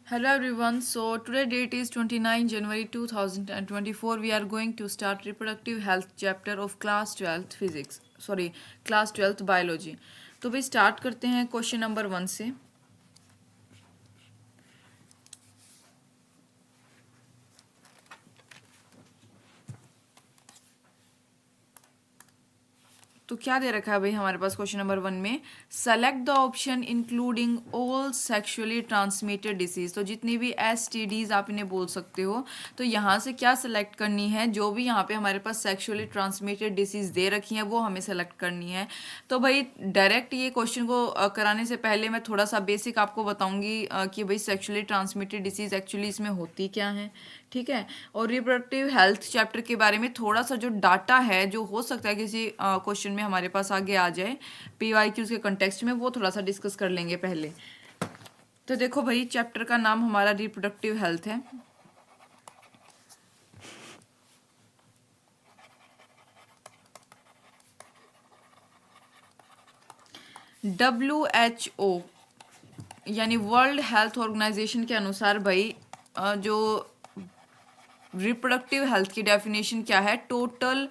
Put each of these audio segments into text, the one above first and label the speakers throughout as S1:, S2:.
S1: Hello everyone. So today date is 29 January 2024. We are going to start reproductive health chapter of class 12th physics. Sorry, class 12th biology. तो भाई start करते हैं question number 1 से. तो क्या दे रखा है भाई हमारे पास क्वेश्चन नंबर 1 में, select the option including all sexually transmitted disease. तो जितनी भी STDs आप इन्हें बोल सकते हो, तो यहाँ से क्या सेलेक्ट करनी है, जो भी यहाँ पे हमारे पास सेक्सुअली ट्रांसमिटेड डिसीज दे रखी हैं वो हमें सेलेक्ट करनी है. तो भाई डायरेक्ट ये क्वेश्चन को कराने से पहले मैं थोड़ा सा बेसिक आपको बताऊंगी कि भाई सेक्सुअली ट्रांसमिटेड डिसीज एक्चुअली इसमें होती क्या है. ठीक है. और रिप्रोडक्टिव हेल्थ चैप्टर के बारे में थोड़ा सा जो डाटा है, जो हो सकता है किसी क्वेश्चन में हमारे पास आगे आ जाए PYQs के कंटेक्स्ट में, वो थोड़ा सा डिस्कस कर लेंगे पहले. तो देखो भाई, चैप्टर का नाम हमारा रिप्रोडक्टिव हेल्थ है. WHO यानी वर्ल्ड हेल्थ ऑर्गेनाइजेशन के अनुसार भाई जो रिप्रोडक्टिव हेल्थ की डेफिनेशन क्या है, टोटल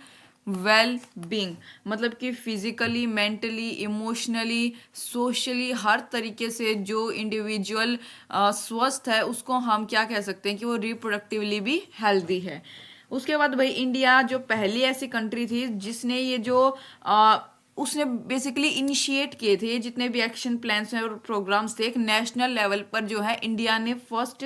S1: वेल बींग, मतलब कि फिजिकली, मेंटली, इमोशनली, सोशली, हर तरीके से जो इंडिविजुअल स्वस्थ है उसको हम क्या कह सकते हैं कि वो रिप्रोडक्टिवली भी हेल्दी है. उसके बाद भाई इंडिया जो पहली ऐसी कंट्री थी जिसने ये जो उसने बेसिकली इनिशिएट किए थे जितने भी एक्शन प्लान्स और प्रोग्राम्स थे, एक नेशनल लेवल पर जो है इंडिया ने फर्स्ट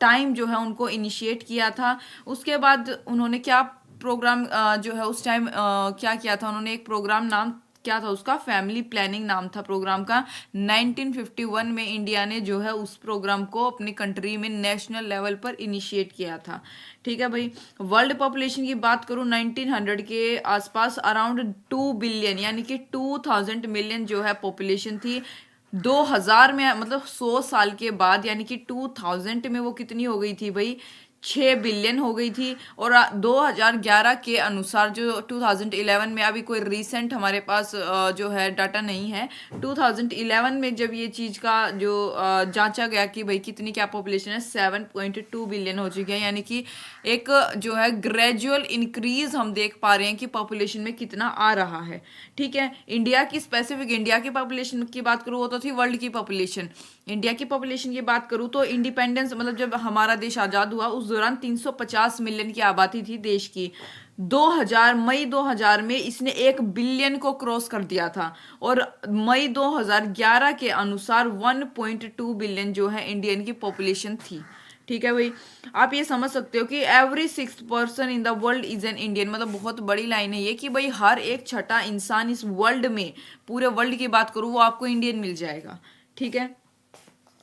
S1: टाइम जो है उनको इनिशिएट किया था. उसके बाद उन्होंने क्या प्रोग्राम जो है उस टाइम क्या किया था, उन्होंने एक प्रोग्राम, नाम क्या था उसका, फैमिली प्लानिंग नाम था प्रोग्राम का. 1951 में इंडिया ने जो है उस प्रोग्राम को अपनी कंट्री में नेशनल लेवल पर इनिशिएट किया था. ठीक है भाई. वर्ल्ड पॉपुलेशन की बात करूँ 1900 के आसपास अराउंड 2 बिलियन यानी कि 2000 मिलियन जो है पॉपुलेशन थी. 2000 में मतलब 100 साल के बाद यानी कि 2000 में वो कितनी हो गई थी भाई, 6 बिलियन हो गई थी. और 2011 के अनुसार, जो 2011 में, अभी कोई रीसेंट हमारे पास जो है डाटा नहीं है, 2011 में जब ये चीज़ का जो जांचा गया कि भाई कितनी क्या पॉपुलेशन है, 7.2 बिलियन हो चुकी है. यानी कि एक जो है ग्रेजुअल इंक्रीज हम देख पा रहे हैं कि पॉपुलेशन में कितना आ रहा है. ठीक है. इंडिया की स्पेसिफिक इंडिया की पॉपुलेशन की बात करूँ, वो तो थी वर्ल्ड की पॉपुलेशन. इंडिया की पॉपुलेशन की बात करूँ तो इंडिपेंडेंस मतलब जब हमारा देश आज़ाद हुआ उस दौरान 350 मिलियन की आबादी थी देश की. 2000 मई 2000 में इसने 1 बिलियन को क्रॉस कर दिया था. और मई 2011 के अनुसार 1.2 बिलियन जो है इंडियन की पॉपुलेशन थी. ठीक है भाई. आप ये समझ सकते हो कि every 6th person in the world is an Indian, मतलब बहुत बड़ी लाइन है ये कि भाई हर एक छठा इंसान इस वर्ल्ड में, पूरे वर्ल्ड की बात करूँ, वो आपको इंडियन मिल जाएगा. ठीक है.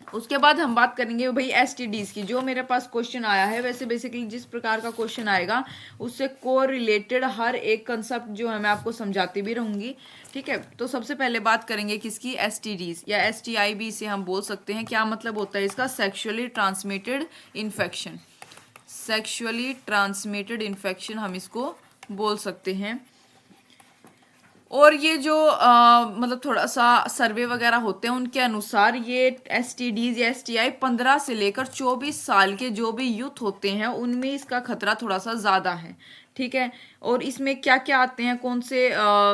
S1: उसके बाद हम बात करेंगे भाई STDs की. जो मेरे पास क्वेश्चन आया है, वैसे बेसिकली जिस प्रकार का क्वेश्चन आएगा उससे को रिलेटेड हर एक कंसेप्ट जो है मैं आपको समझाती भी रहूंगी. ठीक है. तो सबसे पहले बात करेंगे किसकी, STDs या STI भी इसे हम बोल सकते हैं. क्या मतलब होता है इसका, sexually transmitted infection. Sexually transmitted infection हम इसको बोल सकते हैं. और ये जो मतलब थोड़ा सा सर्वे वगैरह होते हैं उनके अनुसार ये STDs या STI 15 से लेकर 24 साल के जो भी यूथ होते हैं उनमें इसका खतरा थोड़ा सा ज़्यादा है. ठीक है. और इसमें क्या क्या आते हैं, कौन से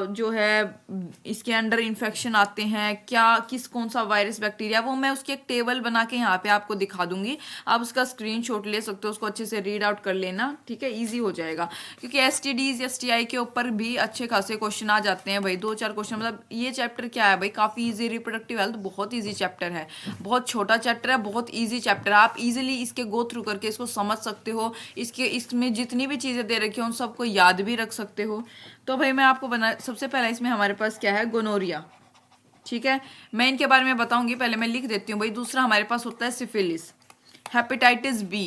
S1: जो है इसके अंडर इन्फेक्शन आते हैं, क्या किस कौन सा वायरस बैक्टीरिया, वो मैं उसकी एक टेबल बना के यहाँ पे आपको दिखा दूंगी. आप उसका स्क्रीनशॉट ले सकते हो, उसको अच्छे से रीड आउट कर लेना. ठीक है. ईजी हो जाएगा क्योंकि STDs STI के ऊपर भी अच्छे खासे क्वेश्चन आ जाते हैं भाई. 2-4 क्वेश्चन, मतलब ये चैप्टर क्या है भाई, काफ़ी ईजी. रिप्रोडक्टिव हेल्थ बहुत ईजी चैप्टर है, बहुत छोटा चैप्टर है, बहुत ईजी चैप्टर है. आप इजीली इसके गो थ्रू करके इसको समझ सकते हो. इसमें जितनी भी चीज़ें दे रखी हैं उन सबको याद भी रख सकते हो. तो भाई मैं आपको सबसे पहले इसमें हमारे पास क्या है, गोनोरिया. ठीक है. मैं इनके बारे में बताऊंगी, पहले मैं लिख देती हूँ भाई. दूसरा हमारे पास होता है सिफिलिस, हेपेटाइटिस B.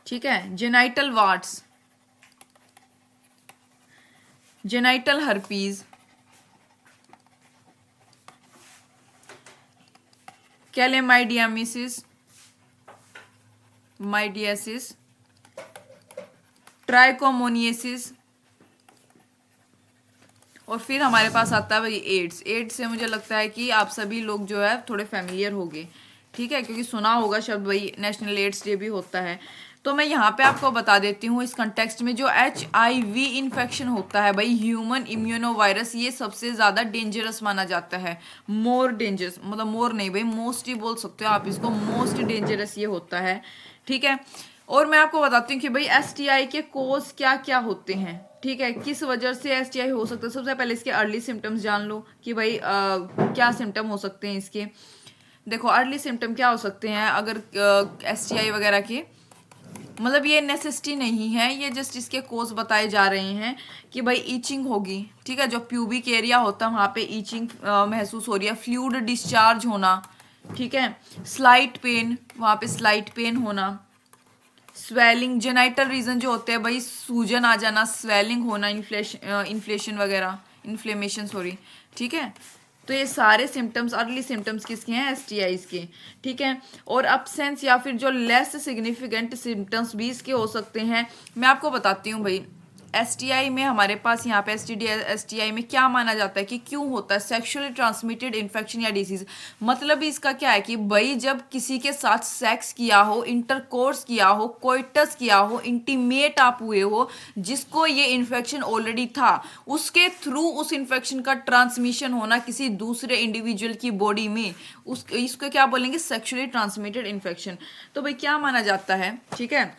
S1: ठीक है. Genital warts, genital herpes, chlamydiasis, mydiasis, trichomoniasis. और फिर हमारे पास आता है भाई एड्स. एड्स से मुझे लगता है कि आप सभी लोग जो है थोड़े फेमिलियर होंगे. ठीक है, क्योंकि सुना होगा शब्द, भाई नेशनल एड्स डे भी होता है। तो मैं यहाँ पे आपको बता देती हूँ इस कंटेक्स्ट में, जो HIV इन्फेक्शन होता है भाई, ह्यूमन इम्यूनो वायरस, ये सबसे ज़्यादा डेंजरस माना जाता है। मोर डेंजरस, मतलब मोर नहीं भाई, मोस्ट ही बोल सकते हो आप इसको, मोस्ट डेंजरस ये होता है। ठीक है, और मैं आपको बताती हूँ कि भाई STI के कोज क्या क्या होते हैं। ठीक है, किस वजह से STI हो सकता है। सबसे पहले इसके अर्ली सिम्टम्स जान लो कि भाई क्या सिम्टम हो सकते हैं इसके। देखो अर्ली सिम्टम क्या हो सकते हैं अगर STI वगैरह के, मतलब ये नेसेसिटी नहीं है, ये जस्ट इसके कोज बताए जा रहे हैं कि भाई ईचिंग होगी। ठीक है, जो प्यूबिक एरिया होता है वहाँ पे ईचिंग महसूस हो रही है, फ्लूइड डिस्चार्ज होना। ठीक है, स्लाइट पेन, वहाँ पे स्लाइट पेन होना, स्वेलिंग, जेनाइटल रीजन जो होते हैं भाई, सूजन आ जाना, स्वेलिंग होना, इन्फ्लेशन वगैरह, इन्फ्लेमेशन सॉरी। ठीक है, तो ये सारे सिम्टम्स, अर्ली सिम्टम्स किसके हैं, STIs के। ठीक है, और अब्सेंस या फिर जो लेस सिग्निफिकेंट सिम्टम्स भी इसके हो सकते हैं। मैं आपको बताती हूँ भाई STI में हमारे पास यहाँ पे STD STI में क्या माना जाता है कि क्यों होता है, सेक्सुअली ट्रांसमिटेड इन्फेक्शन या डिसीज। मतलब इसका क्या है कि भाई जब किसी के साथ सेक्स किया हो, इंटरकोर्स किया हो, कोइटस किया हो, इंटीमेट आप हुए हो, जिसको ये इन्फेक्शन ऑलरेडी था, उसके थ्रू उस इन्फेक्शन का ट्रांसमिशन होना किसी दूसरे इंडिविजुअल की बॉडी में, उस इसको क्या बोलेंगे, सेक्सुअली ट्रांसमिटेड इन्फेक्शन। तो भाई क्या माना जाता है, ठीक है,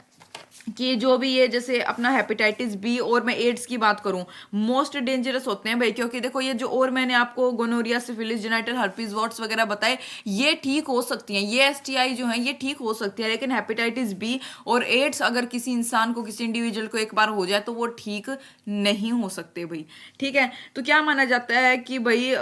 S1: कि जो भी ये जैसे अपना हेपेटाइटिस बी और मैं एड्स की बात करूं, मोस्ट डेंजरस होते हैं भाई, क्योंकि देखो ये जो और मैंने आपको gonorrhoea, syphilis, genital herpes, warts वगैरह बताए, ये ठीक हो सकती हैं, ये STI जो है ये ठीक हो सकती है, लेकिन हेपेटाइटिस बी और एड्स अगर किसी इंसान को, किसी इंडिविजुअल को एक बार हो जाए तो वो ठीक नहीं हो सकते भाई। ठीक है, तो क्या माना जाता है कि भाई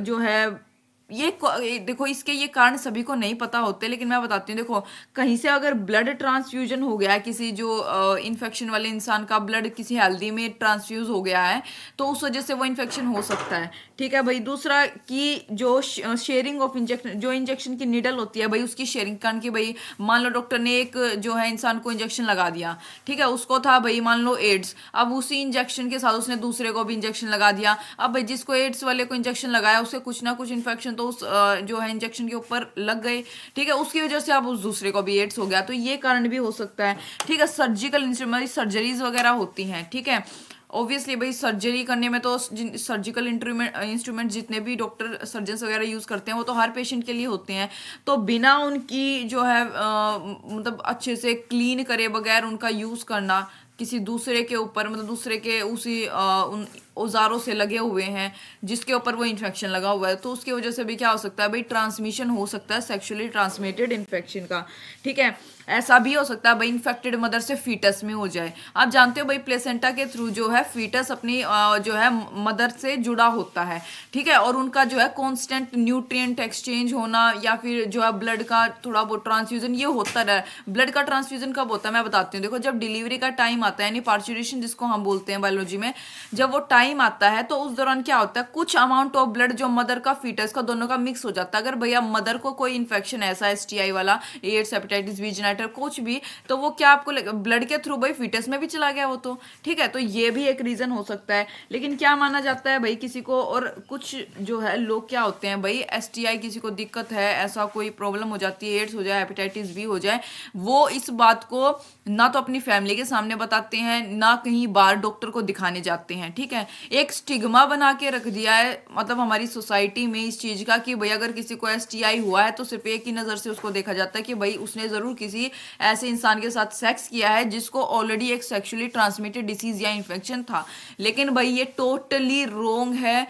S1: जो है देखो इसके ये कारण सभी को नहीं पता होते, लेकिन मैं बताती हूँ। देखो कहीं से अगर ब्लड ट्रांसफ्यूजन हो गया है, किसी जो इन्फेक्शन वाले इंसान का ब्लड किसी हेल्दी में ट्रांसफ्यूज हो गया है, तो उस वजह से वो इन्फेक्शन हो सकता है। ठीक है भाई, दूसरा कि जो शेयरिंग ऑफ इंजेक्शन, जो इंजेक्शन की निडल होती है भाई, उसकी शेयरिंग कारण की भाई, मान लो डॉक्टर ने एक जो है इंसान को इंजेक्शन लगा दिया, ठीक है, उसको था भाई मान लो एड्स, अब उसी इंजेक्शन के साथ उसने दूसरे को भी इंजेक्शन लगा दिया। अब भाई जिसको एड्स वाले को इंजेक्शन लगाया उसे कुछ ना कुछ इन्फेक्शन तो उस जो है इंजेक्शन के ऊपर लग गए। ठीक है, उसकी वजह से अब उस दूसरे को भी एड्स हो गया, तो ये कारण भी हो सकता है। ठीक है, सर्जिकल सर्जरीज वगैरह होती हैं। ठीक है, ऑब्वियसली भाई सर्जरी करने में तो सर्जिकल इंस्ट्रूमेंट जितने भी डॉक्टर सर्जन वगैरह यूज करते हैं वो तो हर पेशेंट के लिए होते हैं, तो बिना उनकी जो है मतलब अच्छे से क्लीन करे बगैर उनका यूज करना किसी दूसरे के ऊपर, मतलब दूसरे के उसी उन औजारों से लगे हुए हैं जिसके ऊपर वो इन्फेक्शन लगा हुआ है, तो उसकी वजह से भी क्या हो सकता है भाई, ट्रांसमिशन हो सकता है सेक्सुअली ट्रांसमिटेड इन्फेक्शन का। ठीक है, ऐसा भी हो सकता है भाई इन्फेक्टेड मदर से फीटस में हो जाए। आप जानते हो भाई प्लेसेंटा के थ्रू जो है फीटस अपनी जो है मदर से जुड़ा होता है। ठीक है, और उनका जो है कॉन्स्टेंट न्यूट्रिएंट एक्सचेंज होना या फिर जो है ब्लड का थोड़ा बहुत ट्रांसफ्यूजन ये होता रहा। ब्लड का ट्रांसफ्यूजन कब होता है मैं बताती हूँ। देखो जब डिलीवरी का टाइम आता है, यानी पार्चुरेशन जिसको हम बोलते हैं बायोलॉजी में, जब वो टाइम आता है तो उस दौरान क्या होता है, कुछ अमाउंट ऑफ ब्लड जो मदर का फीटस का दोनों का मिक्स हो जाता है। अगर भैया मदर को कोई इन्फेक्शन ऐसा STI वाला, एड्स, हेपेटाइटिस बी, जेनाइटल कुछ भी, तो वो क्या आपको ब्लड के थ्रू भाई फीटस में भी चला गया वो तो। ठीक है, तो ये भी एक रीजन हो सकता है। लेकिन क्या माना जाता है भाई किसी को, और कुछ जो है लोग क्या होते हैं भाई, STI किसी को दिक्कत है, ऐसा कोई प्रॉब्लम हो जाती है, एड्स हो जाए, हेपेटाइटिस बी हो जाए, वो इस बात को ना तो अपनी फैमिली के सामने बताते हैं, ना कहीं बाहर डॉक्टर को दिखाने जाते हैं। ठीक है, एक स्टिग्मा बना के रख दिया है मतलब हमारी सोसाइटी में इस चीज का कि भाई अगर किसी को STI हुआ है तो सिर्फ एक ही नजर से उसको देखा जाता है कि भाई उसने जरूर किसी ऐसे इंसान के साथ सेक्स किया है जिसको ऑलरेडी एक सेक्सुअली ट्रांसमिटेड डिसीज या इन्फेक्शन था। लेकिन भाई ये टोटली रॉन्ग है।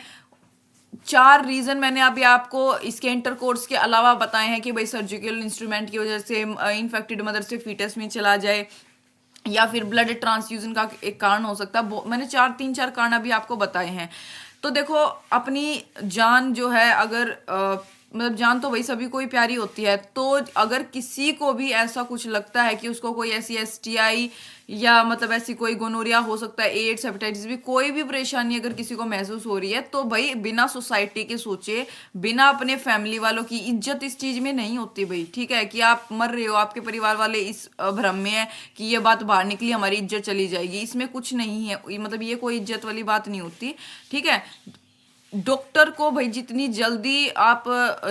S1: 4 रीजन मैंने अभी आपको इसके इंटरकोर्स के अलावा बताए हैं कि भाई सर्जिकल इंस्ट्रूमेंट की वजह से इन्फेक्टेड मदर से फीटस में चला जाए, या फिर ब्लड ट्रांसफ्यूजन का एक कारण हो सकता है। मैंने 3-4 कारण अभी आपको बताए हैं। तो देखो अपनी जान जो है अगर मतलब जान तो भाई सभी को ही प्यारी होती है, तो अगर किसी को भी ऐसा कुछ लगता है कि उसको कोई ऐसी STI या मतलब ऐसी कोई गोनोरिया हो सकता है, एड्स, हेपेटाइटिस भी, कोई भी परेशानी अगर किसी को महसूस हो रही है, तो भाई बिना सोसाइटी के सोचे, बिना अपने फैमिली वालों की, इज्जत इस चीज में नहीं होती भाई। ठीक है, कि आप मर रहे हो, आपके परिवार वाले इस भ्रम में है कि ये बात बाहर निकली हमारी इज्जत चली जाएगी, इसमें कुछ नहीं है, मतलब ये कोई इज्जत वाली बात नहीं होती। ठीक है, डॉक्टर को भाई जितनी जल्दी आप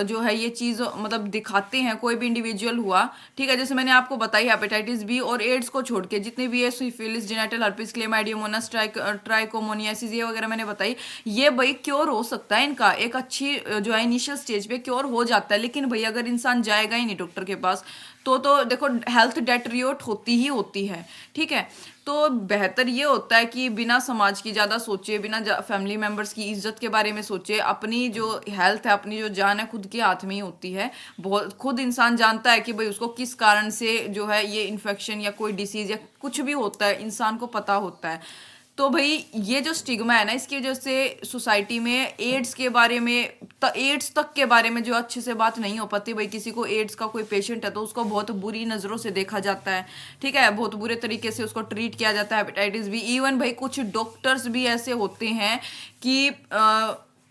S1: जो है ये चीज मतलब दिखाते हैं, कोई भी इंडिविजुअल हुआ, ठीक है, जैसे मैंने आपको बताई हेपेटाइटिस बी और एड्स को छोड़ के जितने भी है सिफिलिस, जेनेटल हर्पिस, क्लेमाइडियोमोनास, ट्राइकोमोनियासिस, ये वगैरह मैंने बताई, ये भाई क्योर हो सकता है, इनका एक अच्छी जो है इनिशियल स्टेज पे क्योर हो जाता है। लेकिन भाई अगर इंसान जाएगा ही नहीं डॉक्टर के पास तो देखो हेल्थ डेटरियोट होती ही होती है, ठीक है। तो बेहतर ये होता है कि बिना समाज की ज़्यादा सोचे, बिना फैमिली मेम्बर्स की इज्जत के बारे में सोचे, अपनी जो हेल्थ है, अपनी जो जान है, खुद के हाथ में ही होती है। बहुत खुद इंसान जानता है कि भाई उसको किस कारण से जो है ये इन्फेक्शन या कोई डिसीज या कुछ भी होता है, इंसान को पता होता है। तो भाई ये जो स्टिग्मा है ना, इसकी वजह से सोसाइटी में एड्स के बारे में एड्स तक के बारे में जो अच्छे से बात नहीं हो पाती। भाई किसी को एड्स का कोई पेशेंट है तो उसको बहुत बुरी नज़रों से देखा जाता है, ठीक है, बहुत बुरे तरीके से उसको ट्रीट किया जाता है। हेपेटाइटिस भी, इवन भाई कुछ डॉक्टर्स भी ऐसे होते हैं कि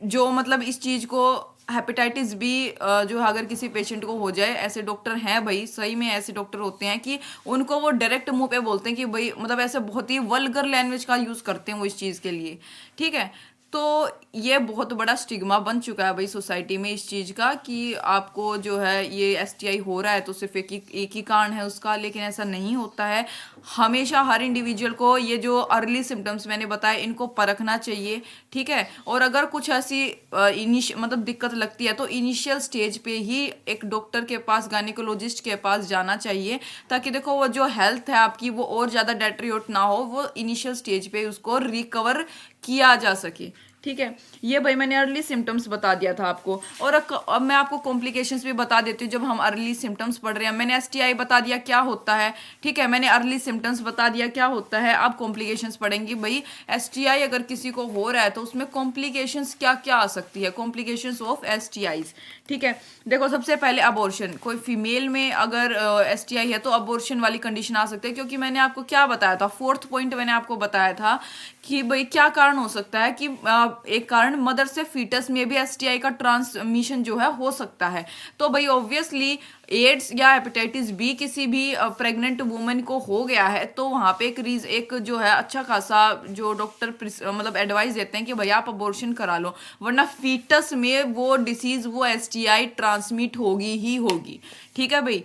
S1: जो मतलब इस चीज़ को हेपेटाइटिस बी जो अगर किसी पेशेंट को हो जाए, ऐसे डॉक्टर हैं भाई, सही में ऐसे डॉक्टर होते हैं कि उनको वो डायरेक्ट मुंह पे बोलते हैं कि भाई मतलब ऐसे बहुत ही वल्गर लैंग्वेज का यूज़ करते हैं वो इस चीज़ के लिए, ठीक है। तो ये बहुत बड़ा स्टिग्मा बन चुका है भाई सोसाइटी में इस चीज़ का कि आपको जो है ये एसटीआई हो रहा है तो सिर्फ एक ही कारण है उसका, लेकिन ऐसा नहीं होता है। हमेशा हर इंडिविजुअल को ये जो अर्ली सिम्टम्स मैंने बताए इनको परखना चाहिए, ठीक है। और अगर कुछ ऐसी मतलब दिक्कत लगती है तो इनिशियल स्टेज पे ही एक डॉक्टर के पास, गायनेकोलॉजिस्ट के पास जाना चाहिए, ताकि देखो वो जो हेल्थ है आपकी वो और ज़्यादा डेट्रियोट ना हो, वो इनिशियल स्टेज पे उसको रिकवर किया जा सके, ठीक है। ये भाई मैंने अर्ली सिम्टम्स बता दिया था आपको। और अब मैं आपको कॉम्प्लिकेशंस भी बता देती हूँ जब हम अर्ली सिम्टम्स पढ़ रहे हैं। मैंने एसटीआई बता दिया क्या होता है, ठीक है, मैंने अर्ली सिम्टम्स बता दिया क्या होता है। अब कॉम्प्लिकेशंस पढ़ेंगे भाई। एसटीआई अगर किसी को हो रहा है तो उसमें कॉम्प्लिकेशंस क्या क्या आ सकती है, कॉम्प्लिकेशंस ऑफ एसटीआईज, ठीक है। देखो सबसे पहले अबॉर्शन, कोई फीमेल में अगर एसटीआई है तो अबॉर्शन वाली कंडीशन आ सकती है, क्योंकि मैंने आपको क्या बताया था, फोर्थ पॉइंट मैंने आपको बताया था कि भाई क्या कारण हो सकता है कि एक कारण मदर से फीटस में भी एसटीआई का ट्रांसमिशन जो है हो सकता है। तो भाई ऑब्वियसली एड्स या हेपेटाइटिस बी किसी भी प्रेग्नेंट वुमेन को हो गया है तो वहाँ पे एक जो है अच्छा खासा जो डॉक्टर मतलब एडवाइस देते हैं कि भाई आप अबॉर्शन करा लो, वरना फीटस में वो डिसीज, वो एसटीआई ट्रांसमिट होगी ही होगी, ठीक है भाई।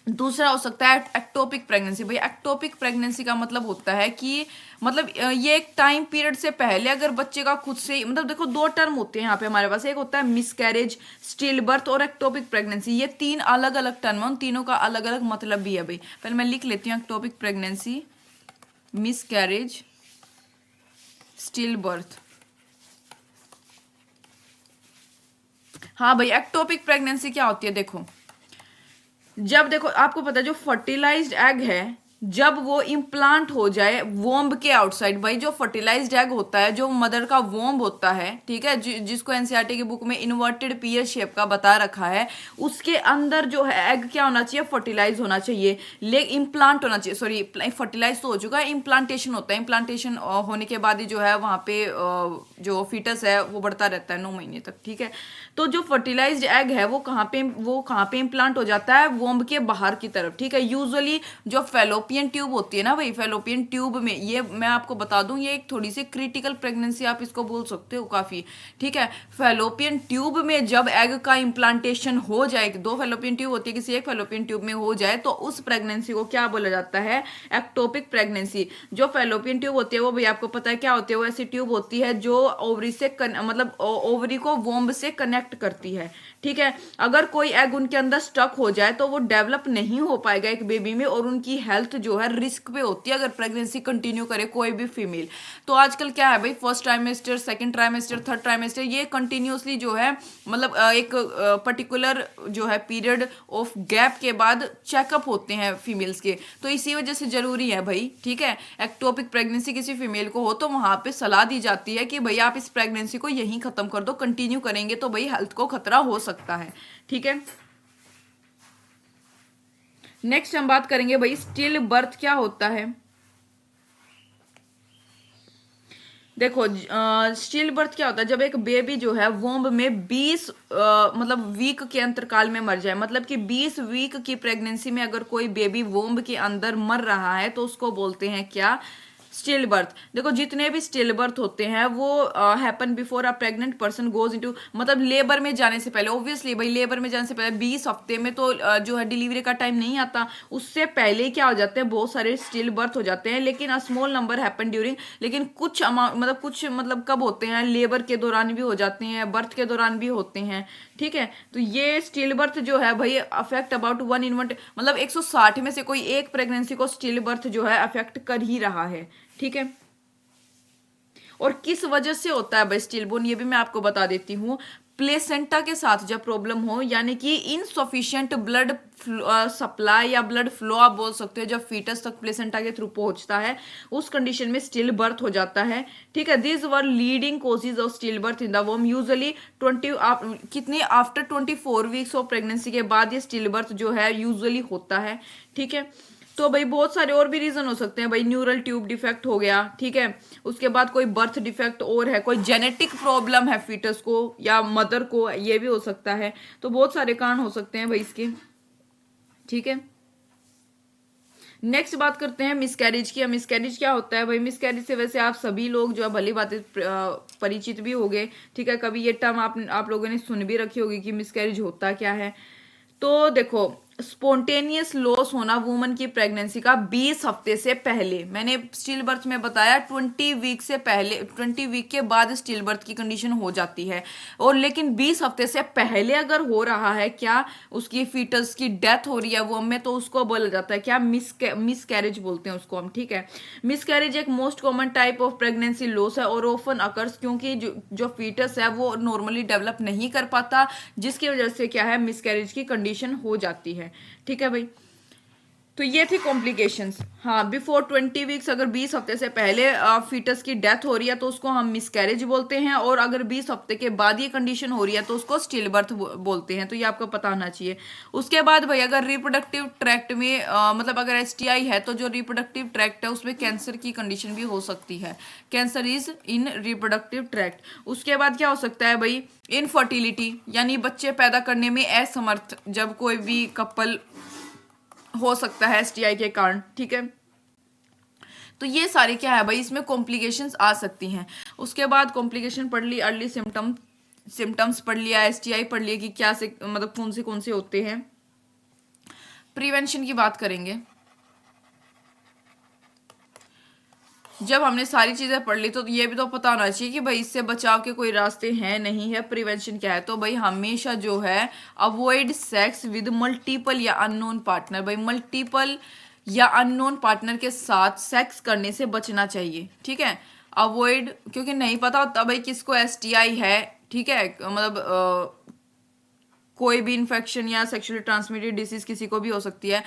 S1: दूसरा हो सकता है एक्टोपिक प्रेगनेंसी। भाई एक्टोपिक प्रेगनेंसी का मतलब होता है कि मतलब ये एक टाइम पीरियड से पहले अगर बच्चे का खुद से मतलब देखो दो टर्म होते हैं यहाँ पे हमारे पास, एक होता है मिसकैरेज, स्टिल बर्थ और एक्टोपिक प्रेगनेंसी। ये तीन अलग अलग टर्म है, उन तीनों का अलग अलग मतलब भी है भाई। पहले मैं लिख लेती हूँ ectopic pregnancy, miscarriage, still birth. हाँ भाई एक्टोपिक प्रेगनेंसी क्या होती है, देखो जब देखो आपको पता है जो फर्टिलाइज्ड एग है जब वो इम्प्लांट हो जाए वोम्ब के आउटसाइड, भाई जो फर्टिलाइज्ड एग होता है, जो मदर का वोम्ब होता है, ठीक है, जिसको एनसीईआरटी की बुक में इन्वर्टेड पीयर शेप का बता रखा है, उसके अंदर जो है एग क्या होना चाहिए, फर्टिलाइज होना चाहिए, ले इम्प्लांट होना चाहिए, सॉरी फर्टिलाइज तो हो चुका है, इम्प्लांटेशन होता है। इम्प्लांटेशन होने के बाद ही जो है वहाँ पे जो फीटस है वो बढ़ता रहता है 9 महीने तक, ठीक है। तो जो फर्टिलाइज्ड एग है वो कहाँ पे इम्प्लांट हो जाता है, वोम्ब के बाहर की तरफ, ठीक है। यूजुअली जो फेलोपियन ट्यूब होती है ना भाई, फेलोपियन ट्यूब में, ये मैं आपको बता दूं ये एक थोड़ी सी क्रिटिकल प्रेगनेंसी आप इसको बोल सकते हो काफी, ठीक है। फेलोपियन ट्यूब में जब एग का इम्प्लांटेशन हो जाए, दो फेलोपियन ट्यूब होती है, किसी एक फेलोपियन ट्यूब में हो जाए तो उस प्रेगनेंसी को क्या बोला जाता है, एक्टोपिक प्रेगनेंसी। जो फेलोपियन ट्यूब होती है वो भाई आपको पता है क्या होती है, वो ऐसी ट्यूब होती है जो ओवरी से मतलब ओवरी को वोम्ब से कनेक्ट करती है, ठीक है। अगर कोई एग उनके अंदर स्टक हो जाए तो वो डेवलप नहीं हो पाएगा एक बेबी में, और उनकी हेल्थ जो है रिस्क पे होती है अगर प्रेगनेंसी कंटिन्यू करे कोई भी फीमेल। तो आजकल क्या है भाई, first trimester, second trimester, third trimester, ये कंटिन्यूसली जो है मतलब एक पर्टिकुलर जो है पीरियड ऑफ गैप के बाद चेकअप होते हैं फीमेल्स के, तो इसी वजह से जरूरी है भाई, ठीक है। एक्टोपिक प्रेगनेंसी किसी फीमेल को हो तो वहां पे सलाह दी जाती है कि भाई आप इस प्रेगनेंसी को यहीं खत्म कर दो, कंटिन्यू करेंगे तो भाई हेल्थ को खतरा हो सकता है, ठीक है। नेक्स्ट हम बात करेंगे भाई स्टिल बर्थ क्या होता है। देखो स्टिल बर्थ क्या होता है, जब एक बेबी जो है वोम्ब में 20 मतलब वीक के अंतरकाल में मर जाए, मतलब कि 20 वीक की प्रेगनेंसी में अगर कोई बेबी वोम्ब के अंदर मर रहा है तो उसको बोलते हैं क्या, स्टिल बर्थ, देखो जितने भी स्टिल बर्थ होते हैं वो happen before a pregnant person goes into, मतलब लेबर में जाने से पहले, ऑब्वियसली भाई लेबर में जाने से पहले 20 हफ्ते में तो जो है डिलीवरी का टाइम नहीं आता, उससे पहले क्या हो जाते हैं, बहुत सारे स्टिल बर्थ हो जाते हैं, लेकिन a small number happen during, लेकिन कुछ अमाउंट मतलब कुछ मतलब कब होते हैं, लेबर के दौरान भी हो जाते हैं, बर्थ के दौरान भी होते हैं, ठीक है। तो ये स्टिल बर्थ जो है भाई अफेक्ट अबाउट 1 in 1, मतलब 160 में से कोई एक प्रेगनेंसी को स्टिल बर्थ जो है अफेक्ट कर ही रहा है, ठीक है। और किस वजह से होता है भाई स्टिलबोर्न, ये भी मैं आपको बता देती हूँ। प्लेसेंटा के साथ जब प्रॉब्लम हो, यानी कि इनसफिशिएंट ब्लड सप्लाई या ब्लड फ्लो आप बोल सकते हो, जब फीटस तक प्लेसेंटा के थ्रू पहुंचता है, उस कंडीशन में स्टिल बर्थ हो जाता है, ठीक है। This were leading causes of still birth in the वोम, usually 20 after 24 weeks of pregnancy के बाद ये स्टिल बर्थ जो है यूजुअली होता है, ठीक है। तो भाई बहुत सारे और भी रीजन हो सकते हैं भाई, न्यूरल ट्यूब डिफेक्ट हो गया, ठीक है। उसके बाद कोई बर्थ डिफेक्ट और है, कोई जेनेटिक प्रॉब्लम है फीटस को या मदर को, ये भी हो सकता है। तो बहुत सारे कारण हो सकते हैं भाई इसके, ठीक है। नेक्स्ट बात करते हैं मिसकैरेज की। मिसकैरेज क्या होता है भाई, मिसकैरेज से वैसे आप सभी लोग जो है भली बातें परिचित भी हो गए, ठीक है। कभी ये टर्म आप लोगों ने सुन भी रखी होगी कि मिसकैरेज होता क्या है। तो देखो, स्पोंटेनियस लॉस होना वुमन की प्रेगनेंसी का 20 हफ्ते से पहले, मैंने स्टिल बर्थ में बताया 20 वीक से पहले, 20 वीक के बाद स्टिल बर्थ की कंडीशन हो जाती है, और लेकिन 20 हफ्ते से पहले अगर हो रहा है क्या, उसकी फीटस की डेथ हो रही है वो में, तो उसको बोला जाता है क्या, मिसकैरेज बोलते हैं उसको हम, ठीक है। मिसकैरेज एक most common type of pregnancy loss है और ऑफन अकर्स, क्योंकि जो फीटस है वो नॉर्मली डेवलप नहीं कर पाता, जिसकी वजह से क्या है, मिसकैरेज की कंडीशन हो जाती है, ठीक है भाई। तो ये थी कॉम्प्लिकेशंस। हाँ, बिफोर 20 वीक्स, अगर 20 हफ्ते से पहले फीटस की डेथ हो रही है तो उसको हम मिसकैरेज बोलते हैं, और अगर 20 हफ्ते के बाद ये कंडीशन हो रही है तो उसको स्टिल बर्थ बोलते हैं। तो ये आपको पता होना चाहिए। उसके बाद भाई अगर रिप्रोडक्टिव ट्रैक्ट में मतलब अगर एसटीआई है, तो जो रिप्रोडक्टिव ट्रैक्ट है उसमें कैंसर की कंडीशन भी हो सकती है, cancer is in reproductive tract. उसके बाद क्या हो सकता है भाई, इनफर्टिलिटी, यानी बच्चे पैदा करने में असमर्थ, जब कोई भी कपल हो सकता है एसटीआई के कारण, ठीक है। तो ये सारे क्या है भाई, इसमें कॉम्प्लिकेशंस आ सकती हैं। उसके बाद कॉम्प्लिकेशन पढ़ ली, अर्ली सिम्टम्स पढ़ लिया, एसटीआई पढ़ लिया कि क्या से मतलब कौन से होते हैं। प्रिवेंशन की बात करेंगे। जब हमने सारी चीजें पढ़ ली तो ये भी तो पता होना चाहिए कि भाई इससे बचाव के कोई रास्ते हैं नहीं है, प्रिवेंशन क्या है। तो भाई हमेशा जो है अवॉइड सेक्स विद मल्टीपल या अननोन पार्टनर, भाई मल्टीपल या अननोन पार्टनर के साथ सेक्स करने से बचना चाहिए, ठीक है। अवॉइड, क्योंकि नहीं पता होता भाई किसको एसटीआई है, ठीक है, मतलब कोई भी इन्फेक्शन या सेक्सुअली ट्रांसमिटेड डिसीज किसी को भी हो सकती है।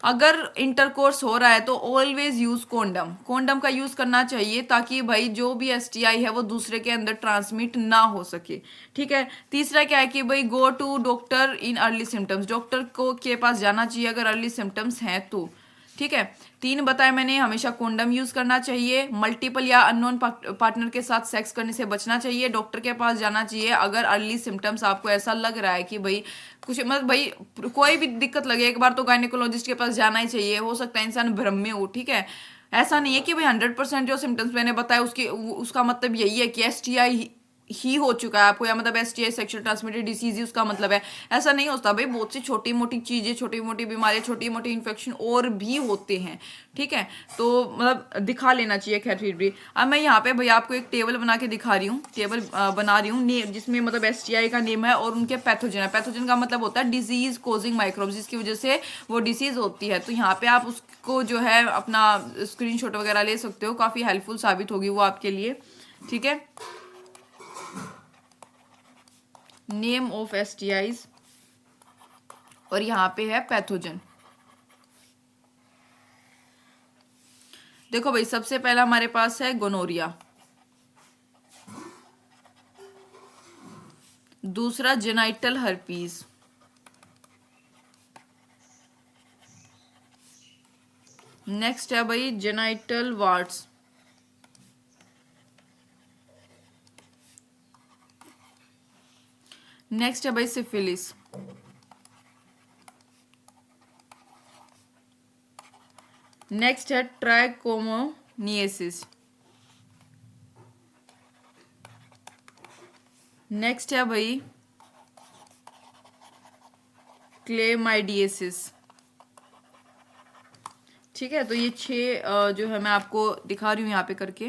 S1: अगर इंटरकोर्स हो रहा है तो ऑलवेज यूज कोंडम, कोंडम का यूज करना चाहिए, ताकि भाई जो भी एसटीआई है वो दूसरे के अंदर ट्रांसमिट ना हो सके, ठीक है। तीसरा क्या है कि भाई go to doctor in early symptoms, doctor को के पास जाना चाहिए अगर अर्ली सिम्टम्स हैं तो, ठीक है। 3 बताए मैंने, हमेशा कोंडम यूज करना चाहिए, मल्टीपल या अननोन पार्टनर के साथ सेक्स करने से बचना चाहिए, डॉक्टर के पास जाना चाहिए अगर अर्ली सिम्टम्स आपको ऐसा लग रहा है कि भाई कुछ मतलब भाई कोई भी दिक्कत लगे, एक बार तो गायनेकोलॉजिस्ट के पास जाना ही चाहिए। हो सकता है इंसान भ्रम में हो, ठीक है। ऐसा नहीं है कि भाई 100% जो सिम्टम्स मैंने बताया उसकी उसका मतलब यही है कि एसटीआई ही हो चुका है आपको, या मतलब एसटीआई सेक्सुअल ट्रांसमिटेड डिसीज ही उसका मतलब है, ऐसा नहीं होता भाई। बहुत सी छोटी मोटी चीजें, छोटी मोटी बीमारियां, छोटी मोटी इन्फेक्शन और भी होते हैं, ठीक है। तो मतलब दिखा लेना चाहिए। खैर फिर भी अब मैं यहाँ पे भाई आपको एक टेबल बना के दिखा रही हूँ, टेबल बना रही हूँ जिसमें मतलब एसटीआई का नेम है और उनके पैथोजन है। पैथोजन का मतलब होता है डिजीज कोजिंग माइक्रोब्स, जिसकी वजह से वो डिसीज होती है। तो यहाँ पे आप उसको जो है अपना स्क्रीनशॉट वगैरह ले सकते हो, काफी हेल्पफुल साबित होगी वो आपके लिए, ठीक है। नेम ऑफ एसटीआईज, और यहां पे है पैथोजन। देखो भाई सबसे पहला हमारे पास है गोनोरिया, दूसरा जेनाइटल हर्पीज, नेक्स्ट है भाई जेनाइटल वार्ट्स, नेक्स्ट है भाई सिफिलिस, नेक्स्ट है ट्राइकोमोनाज, नियसिस। नेक्स्ट है भाई क्लेमाइडियसिस। ठीक है, तो ये 6 जो है मैं आपको दिखा रही हूँ यहाँ पे करके।